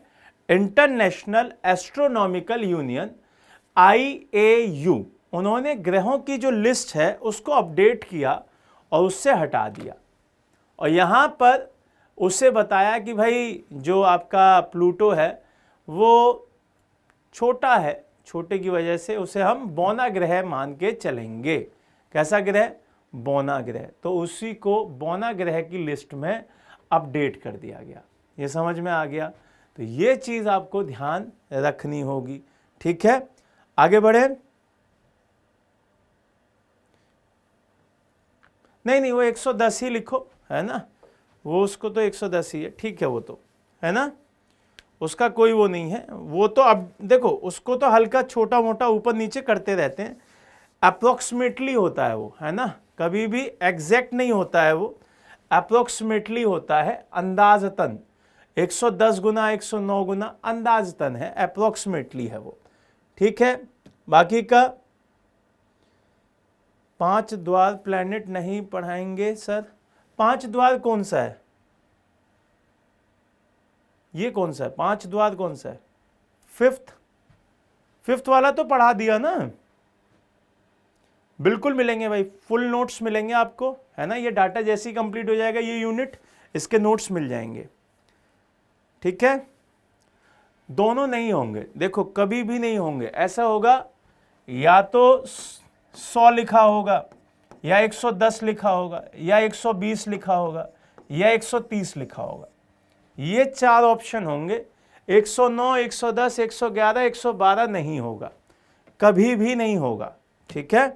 इंटरनेशनल एस्ट्रोनॉमिकल यूनियन, IAU। उन्होंने ग्रहों की जो लिस्ट है उसको अपडेट किया और उससे हटा दिया, और यहाँ पर उसे बताया कि भाई जो आपका प्लूटो है वो छोटा है, छोटे की वजह से उसे हम बौना ग्रह मान के चलेंगे। कैसा ग्रह, बौना ग्रह, तो उसी को बौना ग्रह की लिस्ट में अपडेट कर दिया गया। ये समझ में आ गया, तो ये चीज़ आपको ध्यान रखनी होगी, ठीक है। आगे बढ़े, नहीं वो 110 ही लिखो, है ना, वो उसको तो 110 ही है, ठीक है, वो तो है ना, उसका कोई वो नहीं है, वो तो अब देखो उसको तो हल्का छोटा मोटा ऊपर नीचे करते रहते हैं, अप्रोक्सीमेटली होता है वो, है ना, कभी भी एग्जैक्ट नहीं होता है वो, अप्रोक्सीमेटली होता है, अंदाजतन 110 गुना 109 गुना अंदाजतन है, अप्रोक्सीमेटली है वो, ठीक है। बाकी का 5 द्वार प्लैनेट नहीं पढ़ाएंगे सर, 5 द्वार कौन सा है, ये कौन सा है, 5 द्वार कौन सा है, फिफ्थ वाला तो पढ़ा दिया ना, बिल्कुल मिलेंगे भाई, फुल नोट्स मिलेंगे आपको, है ना, ये डाटा जैसे ही कंप्लीट हो जाएगा ये यूनिट, इसके नोट्स मिल जाएंगे, ठीक है। दोनों नहीं होंगे, देखो कभी भी नहीं होंगे, ऐसा होगा या तो 100 लिखा होगा, या 110 लिखा होगा, या 120 लिखा होगा, या 130 लिखा होगा, ये 4 ऑप्शन होंगे। 109, 110, 111, 112 नहीं होगा, कभी भी नहीं होगा, ठीक है,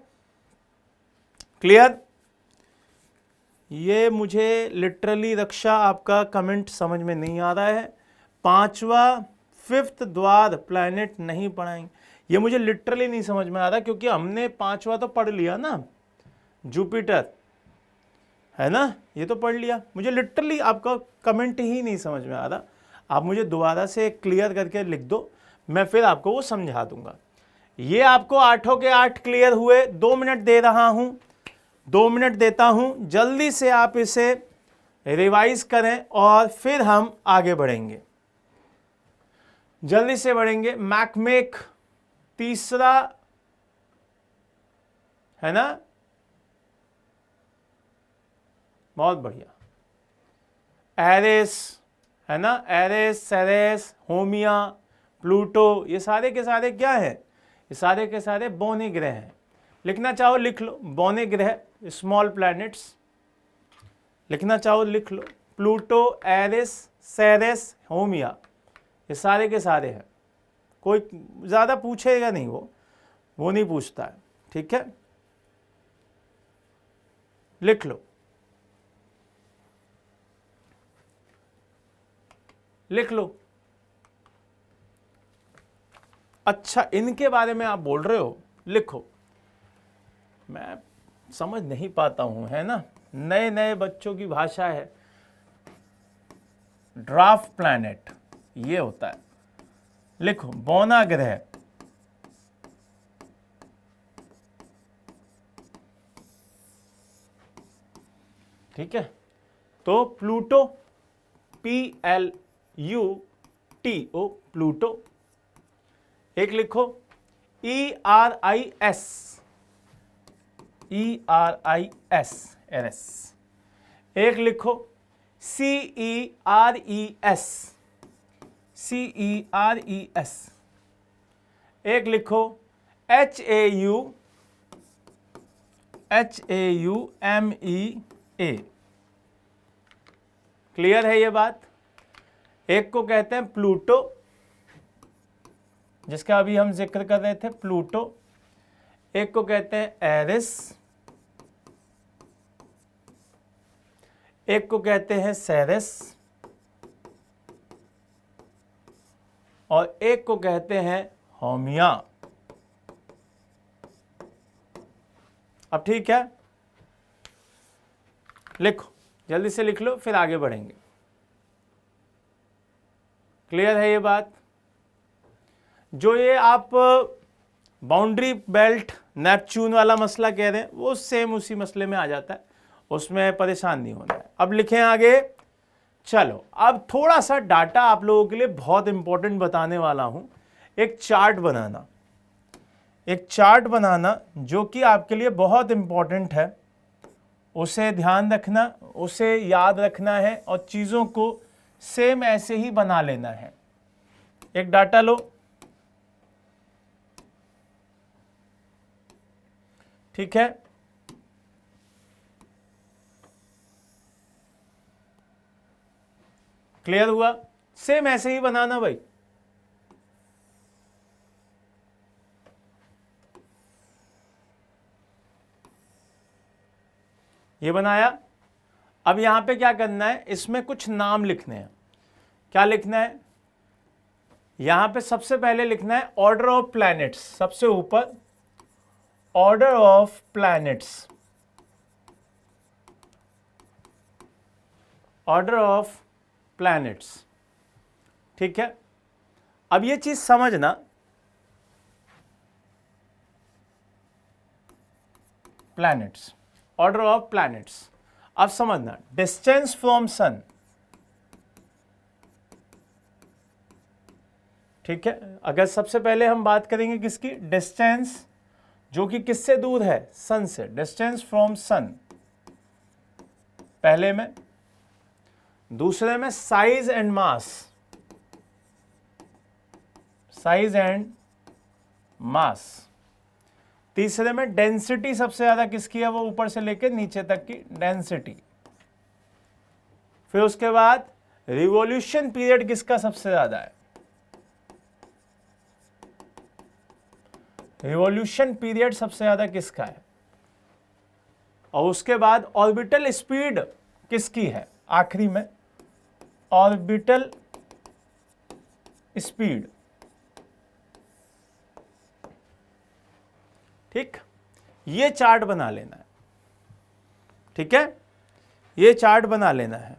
क्लियर। ये मुझे लिटरली रक्षा आपका कमेंट समझ में नहीं आ रहा है, 5वां 5th द्वार प्लैनेट नहीं पढ़ाएंगे, ये मुझे लिटरली नहीं समझ में आ रहा, क्योंकि हमने 5वां तो पढ़ लिया ना, जुपिटर, है ना, ये तो पढ़ लिया, मुझे लिटरली आपका कमेंट ही नहीं समझ में आ रहा, आप मुझे दोबारा से क्लियर करके लिख दो, मैं फिर आपको वो समझा दूंगा। ये आपको 8 के 8 क्लियर हुए, 2 मिनट दे रहा हूं, 2 मिनट देता हूं, जल्दी से आप इसे रिवाइज करें और फिर हम आगे बढ़ेंगे, जल्दी से बढ़ेंगे। मैकमेक तीसरा, है ना, बहुत बढ़िया, एरेस, है ना, एरेस, सेरेस, होमिया, प्लूटो, ये सारे के सारे क्या है, ये सारे के सारे बौने ग्रह हैं। लिखना चाहो लिख लो, बौने ग्रह, स्मॉल प्लैनेट्स, लिखना चाहो लिख लो, प्लूटो, एरेस, सेरेस, होमिया, ये सारे के सारे हैं, कोई ज़्यादा पूछेगा नहीं, वो नहीं पूछता है, ठीक है। लिख लो, लिख लो। अच्छा, इनके बारे में आप बोल रहे हो, लिखो। मैं समझ नहीं पाता हूं, है ना, नए नए बच्चों की भाषा है। ड्वार्फ प्लैनेट ये होता है, लिखो बौना ग्रह, ठीक है। तो प्लूटो, PLUTO, प्लूटो। एक लिखो ERIS, एरस। एक लिखो CERES। एक लिखो HAUMEA। क्लियर है ये बात। एक को कहते हैं प्लूटो, जिसका अभी हम जिक्र कर रहे थे, प्लूटो। एक को कहते हैं एरिस, एक को कहते हैं सेरेस, और एक को कहते हैं होमिया। अब ठीक है, लिखो, जल्दी से लिख लो, फिर आगे बढ़ेंगे। क्लियर है ये बात। जो ये आप बाउंड्री बेल्ट नेपच्यून वाला मसला कह रहे हैं, वो सेम उसी मसले में आ जाता है, उसमें परेशान नहीं होना है। अब लिखें आगे। चलो, अब थोड़ा सा डाटा आप लोगों के लिए बहुत इंपॉर्टेंट बताने वाला हूं। एक चार्ट बनाना, एक चार्ट बनाना जो कि आपके लिए बहुत इंपॉर्टेंट है, उसे ध्यान रखना, उसे याद रखना है, और चीज़ों को सेम ऐसे ही बना लेना है। एक डाटा लो, ठीक है। क्लियर हुआ। सेम ऐसे ही बनाना भाई। ये बनाया। अब यहां पे क्या करना है, इसमें कुछ नाम लिखने हैं। क्या लिखना है, यहां पे सबसे पहले लिखना है ऑर्डर ऑफ प्लैनेट्स। सबसे ऊपर order of planets, order of planets, ठीक है। अब ये चीज समझना, प्लैनेट्स, ऑर्डर ऑफ प्लैनेट्स। अब समझना डिस्टेंस फ्रॉम सन, ठीक है। अगर सबसे पहले हम बात करेंगे किसकी, डिस्टेंस, जो कि किससे दूर है, सन से, डिस्टेंस फ्रॉम सन पहले में। दूसरे में size and mass, size and mass. तीसरे में डेंसिटी, सबसे ज्यादा किसकी है, वो ऊपर से लेकर नीचे तक की डेंसिटी। फिर उसके बाद रिवॉल्यूशन पीरियड किसका सबसे ज्यादा है, रिवॉल्यूशन पीरियड सबसे ज्यादा किसका है, और उसके बाद ऑर्बिटल स्पीड किसकी है, आखिरी में ऑर्बिटल स्पीड, ठीक। ये चार्ट बना लेना है, ठीक है, ये चार्ट बना लेना है।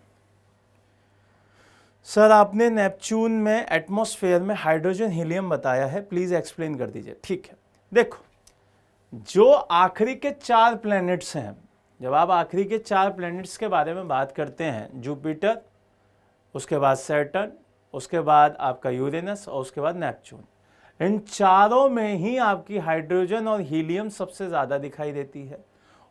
सर आपने नेपच्यून में एटमॉस्फेयर में हाइड्रोजन हीलियम बताया है, प्लीज एक्सप्लेन कर दीजिए। ठीक है, देखो जो आखिरी के 4 प्लैनेट्स हैं, जब आप आखिरी के 4 प्लैनेट्स के बारे में बात करते हैं, जुपिटर, उसके बाद सैटर्न, उसके बाद आपका यूरेनस, और उसके बाद नेपच्यून, इन चारों में ही आपकी हाइड्रोजन और हीलियम सबसे ज़्यादा दिखाई देती है।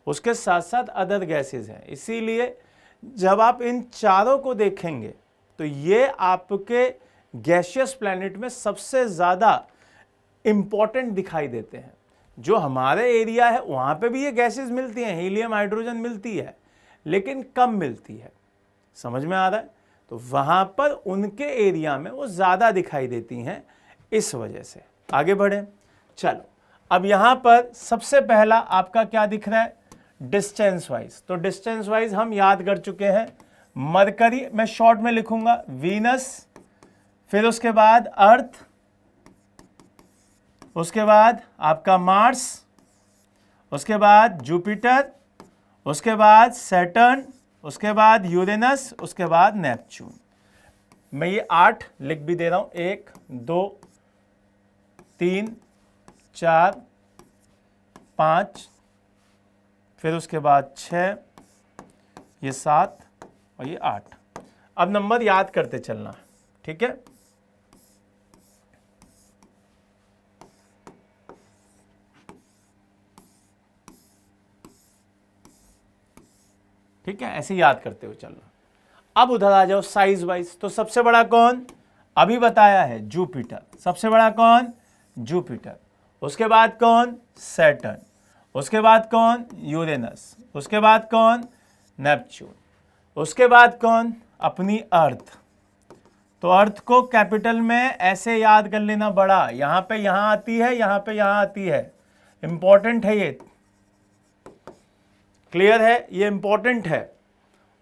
उसके साथ साथ अदर गैसेज हैं। इसीलिए जब आप इन चारों को देखेंगे तो ये आपके गैसियस प्लैनेट में सबसे ज़्यादा इंपॉर्टेंट दिखाई देते हैं। जो हमारे एरिया है वहाँ पे भी ये गैसेज मिलती हैं, हीलियम हाइड्रोजन मिलती है, लेकिन कम मिलती है। समझ में आ रहा है? तो वहाँ पर उनके एरिया में वो ज़्यादा दिखाई देती हैं, इस वजह से। आगे बढ़े, चलो अब यहां पर सबसे पहला आपका क्या दिख रहा है, डिस्टेंस वाइज। तो डिस्टेंस वाइज हम याद कर चुके हैं, मरकरी मैं शॉर्ट में लिखूंगा वीनस, फिर उसके बाद अर्थ, उसके बाद आपका मार्स, उसके बाद जुपिटर, उसके बाद सैटर्न, उसके बाद यूरेनस, उसके बाद नेपच्यून। मैं ये 8 लिख भी दे रहा हूं, 1 2 3 4 5, फिर उसके बाद 6, ये 7 और ये 8। अब नंबर याद करते चलना है, ठीक है। ठीक है, ऐसे याद करते हुए चलना। अब उधर आ जाओ साइज वाइज। तो सबसे बड़ा कौन, अभी बताया है जुपिटर। सबसे बड़ा कौन, जुपिटर। उसके बाद कौन, सैटर्न। उसके बाद कौन, यूरेनस। उसके बाद कौन, नेपच्यून। उसके बाद कौन, अपनी अर्थ। तो अर्थ को कैपिटल में ऐसे याद कर लेना, बड़ा, यहां पे यहां आती है, यहां पे यहां आती है, इंपॉर्टेंट है ये, क्लियर है, ये इंपॉर्टेंट है।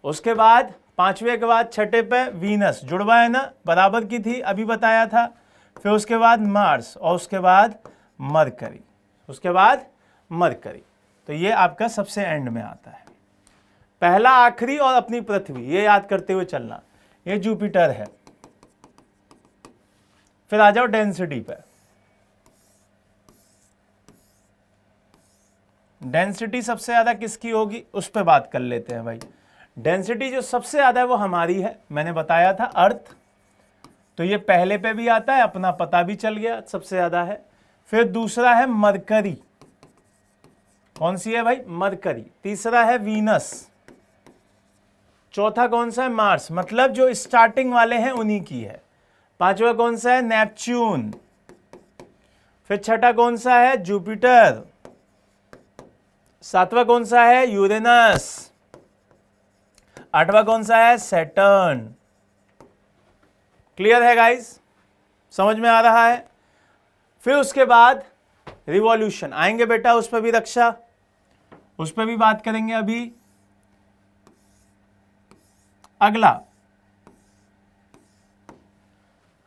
उसके बाद पांचवे के बाद छठे पे वीनस, जुड़वा है ना, बराबर की थी, अभी बताया था। फिर उसके बाद मार्स और उसके बाद मरकरी, उसके बाद मरकरी। तो ये आपका सबसे एंड में आता है, पहला आखिरी और अपनी पृथ्वी, ये याद करते हुए चलना। ये जुपिटर है। फिर आ जाओ डेंसिटी पे। डेंसिटी सबसे ज्यादा किसकी होगी, उस पर बात कर लेते हैं भाई। डेंसिटी जो सबसे ज्यादा है वो हमारी है, मैंने बताया था, अर्थ। तो ये पहले पे भी आता है, अपना पता भी चल गया, सबसे ज्यादा है। फिर दूसरा है मरकरी, कौन सी है भाई, मरकरी। तीसरा है वीनस। चौथा कौन सा है, मार्स, मतलब जो स्टार्टिंग वाले हैं उन्हीं की है। पांचवा कौन सा है, नेपच्यून। फिर छठा कौन सा है, जुपिटर। सातवां कौन सा है, यूरेनस। आठवां कौन सा है, सैटर्न। क्लियर है गाइस, समझ में आ रहा है। फिर उसके बाद रिवॉल्यूशन आएंगे बेटा, उस पर भी रक्षा, उस पर भी बात करेंगे अभी।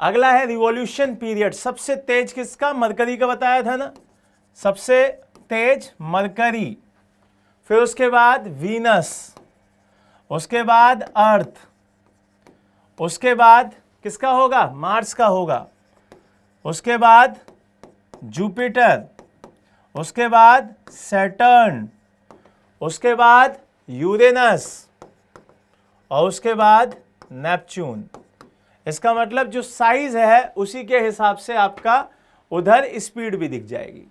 अगला है रिवॉल्यूशन पीरियड। सबसे तेज किसका, मरकरी का बताया था ना, सबसे तेज मरकरी। फिर उसके बाद वीनस, उसके बाद अर्थ, उसके बाद किसका होगा, मार्स का होगा। उसके बाद जुपिटर, उसके बाद सैटर्न, उसके बाद यूरेनस और उसके बाद नेपच्यून। इसका मतलब जो साइज है उसी के हिसाब से आपका उधर स्पीड भी दिख जाएगी।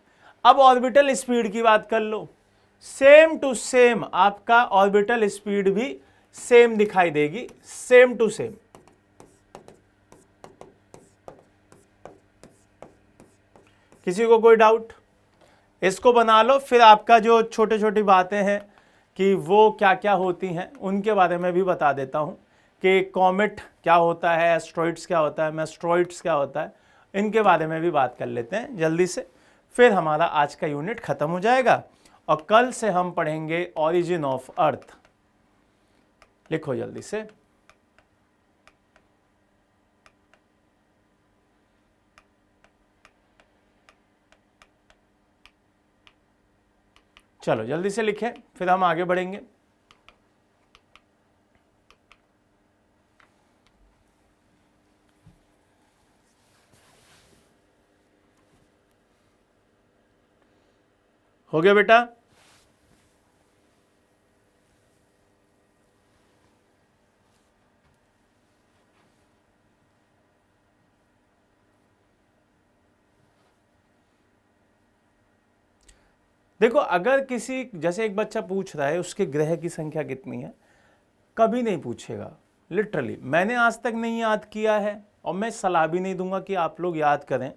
अब ऑर्बिटल स्पीड की बात कर लो, सेम टू सेम आपका ऑर्बिटल स्पीड भी सेम दिखाई देगी, सेम टू सेम। किसी को कोई डाउट, इसको बना लो। फिर आपका जो छोटे छोटी बातें हैं कि वो क्या क्या होती हैं उनके बारे में भी बता देता हूं कि कॉमेट क्या होता है, एस्ट्रॉइड्स क्या होता है, मेस्ट्रॉइड्स क्या होता है, इनके बारे में भी बात कर लेते हैं जल्दी से। फिर हमारा आज का यूनिट खत्म हो जाएगा और कल से हम पढ़ेंगे ओरिजिन ऑफ अर्थ। लिखो जल्दी से। चलो जल्दी से लिखें, फिर हम आगे बढ़ेंगे। हो गया बेटा, देखो अगर किसी, जैसे एक बच्चा पूछ रहा है उसके ग्रह की संख्या कितनी है, कभी नहीं पूछेगा, लिटरली मैंने आज तक नहीं याद किया है और मैं सलाह भी नहीं दूंगा कि आप लोग याद करें,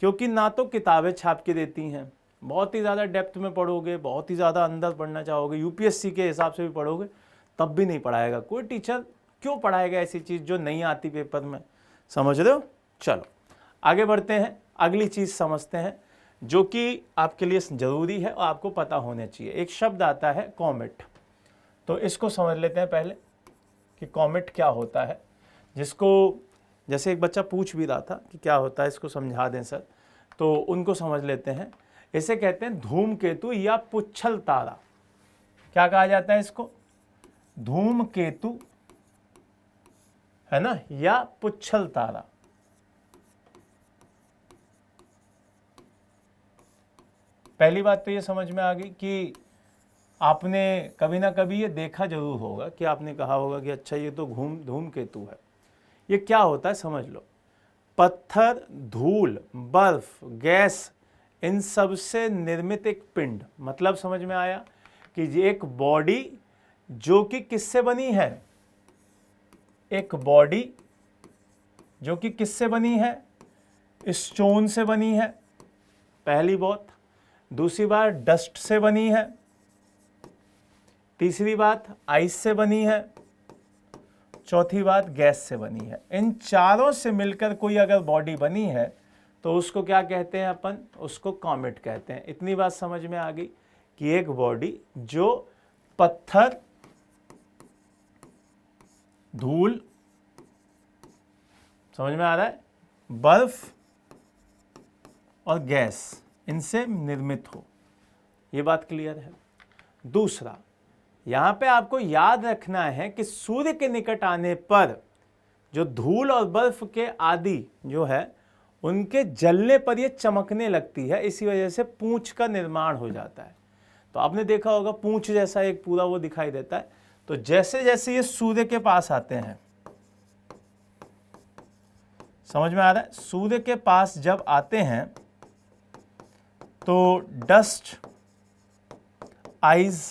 क्योंकि ना तो किताबें छाप के देती हैं, बहुत ही ज़्यादा डेप्थ में पढ़ोगे, बहुत ही ज़्यादा अंदर पढ़ना चाहोगे, यूपीएससी के हिसाब से भी पढ़ोगे, तब भी नहीं पढ़ाएगा कोई टीचर। क्यों पढ़ाएगा ऐसी चीज़ जो नहीं आती पेपर में, समझ रहे हो। चलो आगे बढ़ते हैं, अगली चीज़ समझते हैं जो कि आपके लिए ज़रूरी है और आपको पता होना चाहिए। एक शब्द आता है कॉमेट, तो इसको समझ लेते हैं पहले कि कॉमेट क्या होता है, जिसको जैसे एक बच्चा पूछ भी रहा था कि क्या होता है, इसको समझा दें सर, तो उनको समझ लेते हैं। इसे कहते हैं धूमकेतु या पुच्छल तारा। क्या कहा जाता है इसको? धूमकेतु, है ना, या पुच्छल तारा। पहली बात तो ये समझ में आ गई कि आपने कभी ना कभी ये देखा जरूर होगा कि आपने कहा होगा कि अच्छा ये तो धूमकेतु है। ये क्या होता है समझ लो। पत्थर, धूल, बर्फ, गैस, इन सब से निर्मित एक पिंड। मतलब समझ में आया कि ये एक बॉडी जो कि किससे बनी है? एक बॉडी जो कि किससे बनी है? स्टोन से बनी है, पहली बात। दूसरी बात डस्ट से बनी है। तीसरी बात आइस से बनी है। चौथी बात गैस से बनी है। इन चारों से मिलकर कोई अगर बॉडी बनी है तो उसको क्या कहते हैं अपन? उसको कॉमेट कहते हैं। इतनी बात समझ में आ गई कि एक बॉडी जो पत्थर, धूल, समझ में आ रहा है, बर्फ और गैस, इनसे निर्मित हो। ये बात क्लियर है। दूसरा, यहां पे आपको याद रखना है कि सूर्य के निकट आने पर जो धूल और बर्फ के आदि जो है उनके जलने पर ये चमकने लगती है, इसी वजह से पूंछ का निर्माण हो जाता है। तो आपने देखा होगा पूंछ जैसा एक पूरा वो दिखाई देता है। तो जैसे जैसे ये सूर्य के पास आते हैं, समझ में आ रहा है, सूर्य के पास जब आते हैं तो डस्ट, आइज,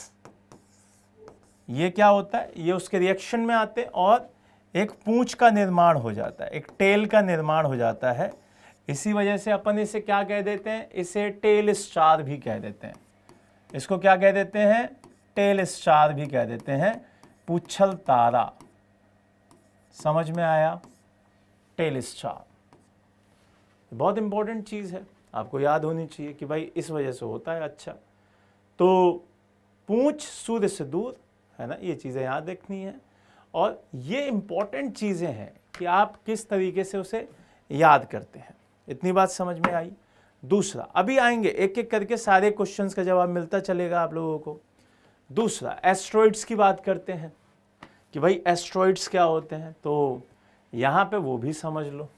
ये क्या होता है? ये उसके रिएक्शन में आते हैं और एक पूंछ का निर्माण हो जाता है, एक टेल का निर्माण हो जाता है। इसी वजह से अपन इसे क्या कह देते हैं? इसे टेल स्टार भी कह देते हैं। इसको क्या कह देते हैं? टेल स्टार भी कह देते हैं, पुच्छल तारा। समझ में आया? टेल स्टार बहुत इंपॉर्टेंट चीज़ है, आपको याद होनी चाहिए कि भाई इस वजह से होता है। अच्छा, तो पूंछ सूर्य से दूर, है ना, ये चीज़ें याद रखनी है। और ये इंपॉर्टेंट चीज़ें हैं कि आप किस तरीके से उसे याद करते हैं। इतनी बात समझ में आई। दूसरा, अभी आएंगे एक एक करके, सारे क्वेश्चंस का जवाब मिलता चलेगा आप लोगों को। दूसरा, एस्ट्रॉइड्स की बात करते हैं कि भाई एस्ट्रॉइड्स क्या होते हैं, तो यहाँ पे वो भी समझ लो,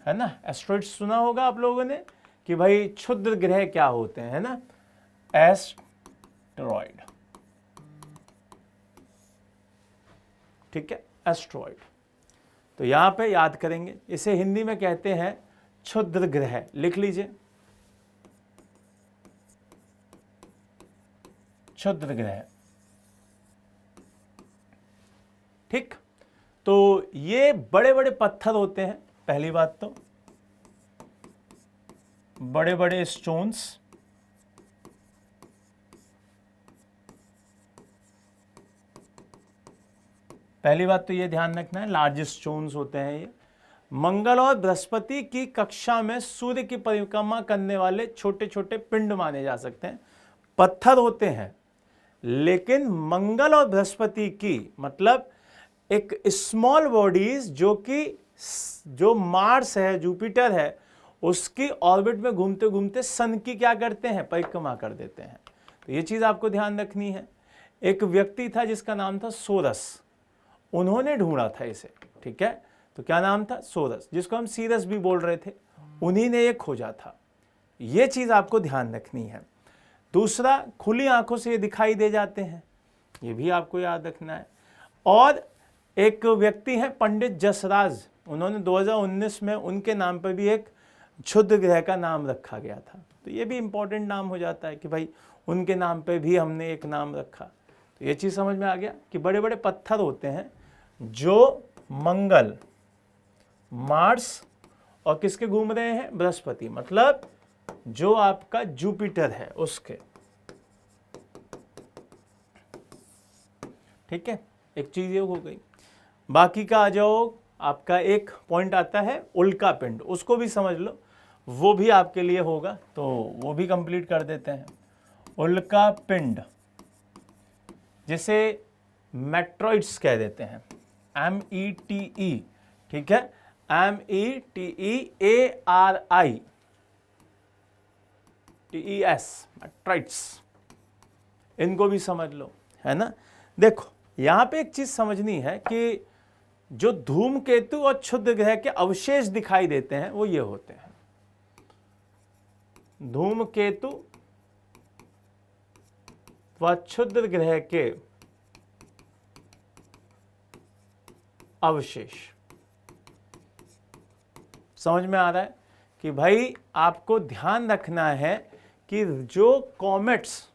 है ना। एस्ट्रॉइड्स सुना होगा आप लोगों ने कि भाई क्षुद्र ग्रह क्या होते हैं, है ना, एस्ट्रॉइड। ठीक है, एस्ट्रॉइड। तो यहां पे याद करेंगे, इसे हिंदी में कहते हैं क्षुद्र ग्रह। लिख लीजिए, क्षुद्र ग्रह। ठीक, तो ये बड़े बड़े पत्थर होते हैं, पहली बात तो बड़े बड़े स्टोन्स, पहली बात तो ये ध्यान रखना है, लार्ज स्टोन्स होते हैं ये। मंगल और बृहस्पति की कक्षा में सूर्य की परिक्रमा करने वाले छोटे छोटे पिंड माने जा सकते हैं, पत्थर होते हैं। लेकिन मंगल और बृहस्पति की मतलब एक स्मॉल बॉडीज जो मार्स है, जुपिटर है, उसकी ऑर्बिट में घूमते घूमते सन की क्या करते हैं? परिक्रमा कर देते हैं। तो ये चीज आपको ध्यान रखनी है। एक व्यक्ति था जिसका नाम था सोरस, उन्होंने ढूंढा था इसे। ठीक है, तो क्या नाम था? सोरस, जिसको हम सीरस भी बोल रहे थे, उन्हीं ने ये खोजा था। ये चीज आपको ध्यान रखनी है। दूसरा, खुली आंखों से ये दिखाई दे जाते हैं, ये भी आपको याद रखना है। और एक व्यक्ति है पंडित जसराज, उन्होंने 2019 में उनके नाम पर भी एक क्षुद्र ग्रह का नाम रखा गया था। तो ये भी इंपॉर्टेंट नाम हो जाता है कि भाई उनके नाम पे भी हमने एक नाम रखा। तो ये चीज़ समझ में आ गया कि बड़े बड़े पत्थर होते हैं जो मंगल, मार्स और किसके घूम रहे हैं? बृहस्पति, मतलब जो आपका जुपिटर है उसके। ठीक है, एक चीज ये हो गई। बाकी का आ जाओ, आपका एक पॉइंट आता है उल्का पिंड, उसको भी समझ लो। वो भी आपके लिए होगा, तो वो भी कंप्लीट कर देते हैं। उल्का पिंड, जिसे मेट्रॉइड्स कह देते हैं, METE, ठीक है, METEARITES, मेट्रॉइड्स, इनको भी समझ लो, है ना। देखो यहां पे एक चीज समझनी है कि जो धूमकेतु और क्षुद्र ग्रह के अवशेष दिखाई देते हैं वो ये होते हैं, धूमकेतु व क्षुद्र ग्रह के अवशेष। समझ में आ रहा है कि भाई आपको ध्यान रखना है कि जो कॉमेट्स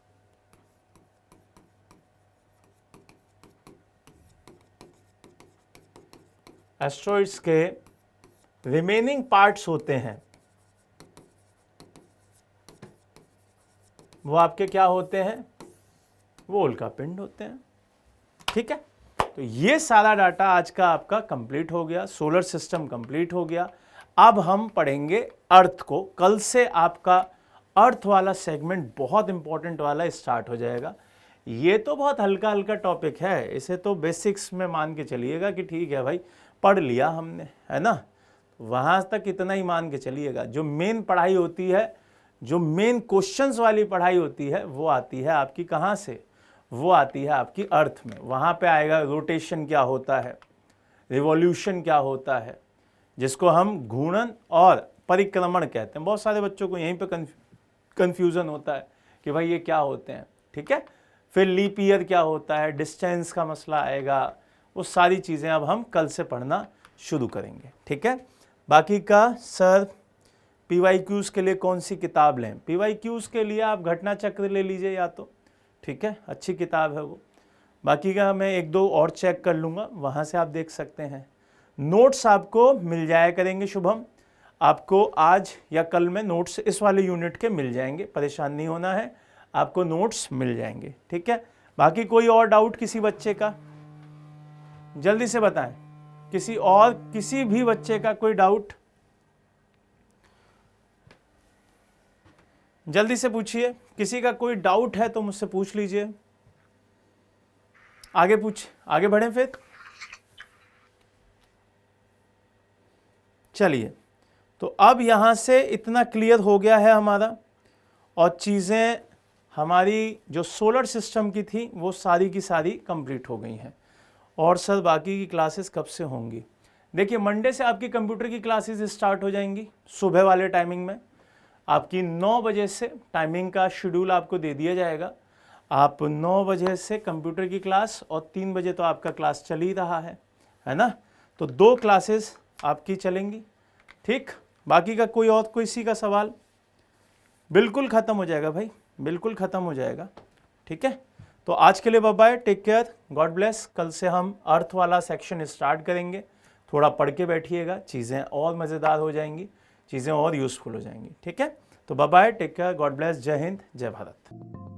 एस्ट्रॉइड्स के रिमेनिंग पार्ट्स होते हैं वो आपके क्या होते हैं, वो उल्कापिंड होते हैं। ठीक है, तो ये सारा डाटा आज का आपका कंप्लीट हो गया, सोलर सिस्टम कंप्लीट हो गया। अब हम पढ़ेंगे अर्थ को। कल से आपका अर्थ वाला सेगमेंट बहुत इंपॉर्टेंट वाला स्टार्ट हो जाएगा। ये तो बहुत हल्का हल्का टॉपिक है, इसे तो बेसिक्स में मान के चलिएगा कि ठीक है भाई पढ़ लिया हमने, है ना, वहां तक इतना ही मान के चलिएगा। जो मेन पढ़ाई होती है, जो मेन क्वेश्चंस वाली पढ़ाई होती है, वो आती है आपकी कहाँ से, वो आती है आपकी अर्थ में। वहां पे आएगा रोटेशन क्या होता है, रिवॉल्यूशन क्या होता है, जिसको हम घूर्णन और परिक्रमण कहते हैं। बहुत सारे बच्चों को यहीं पे कंफ्यूजन होता है कि भाई ये क्या होते हैं। ठीक है, फिर लीप ईयर क्या होता है, डिस्टेंस का मसला आएगा, वो सारी चीज़ें अब हम कल से पढ़ना शुरू करेंगे। ठीक है, बाकी का सर PYQs के लिए कौन सी किताब लें? PYQs के लिए आप घटना चक्र ले लीजिए या तो, ठीक है, अच्छी किताब है वो। बाकी का मैं एक दो और चेक कर लूँगा, वहाँ से आप देख सकते हैं। नोट्स आपको मिल जाया करेंगे शुभम, आपको आज या कल में नोट्स इस वाले यूनिट के मिल जाएंगे, परेशान नहीं होना है, आपको नोट्स मिल जाएंगे। ठीक है, बाकी कोई और डाउट किसी बच्चे का, जल्दी से बताएं, किसी भी बच्चे का कोई डाउट जल्दी से पूछिए। किसी का कोई डाउट है तो मुझसे पूछ लीजिए, आगे बढ़ें फिर। चलिए, तो अब यहां से इतना क्लियर हो गया है हमारा, और चीज़ें हमारी जो सोलर सिस्टम की थी वो सारी की सारी कंप्लीट हो गई हैं। और सर बाकी की क्लासेस कब से होंगी? देखिए, मंडे से आपकी कंप्यूटर की क्लासेस स्टार्ट हो जाएंगी सुबह वाले टाइमिंग में। आपकी 9 बजे से टाइमिंग का शेड्यूल आपको दे दिया जाएगा। आप 9 बजे से कंप्यूटर की क्लास, और 3 बजे तो आपका क्लास चल ही रहा है ना, तो 2 क्लासेस आपकी चलेंगी। ठीक, बाकी का कोई और किसी का सवाल? बिल्कुल ख़त्म हो जाएगा भाई, बिल्कुल ख़त्म हो जाएगा। ठीक है, तो आज के लिए bye bye, take care, God bless. कल से हम अर्थ वाला सेक्शन स्टार्ट करेंगे, थोड़ा पढ़ के बैठिएगा, चीज़ें और मज़ेदार हो जाएंगी, चीज़ें और यूज़फुल हो जाएंगी। ठीक है, तो bye bye, take care, God bless, जय हिंद, जय भारत।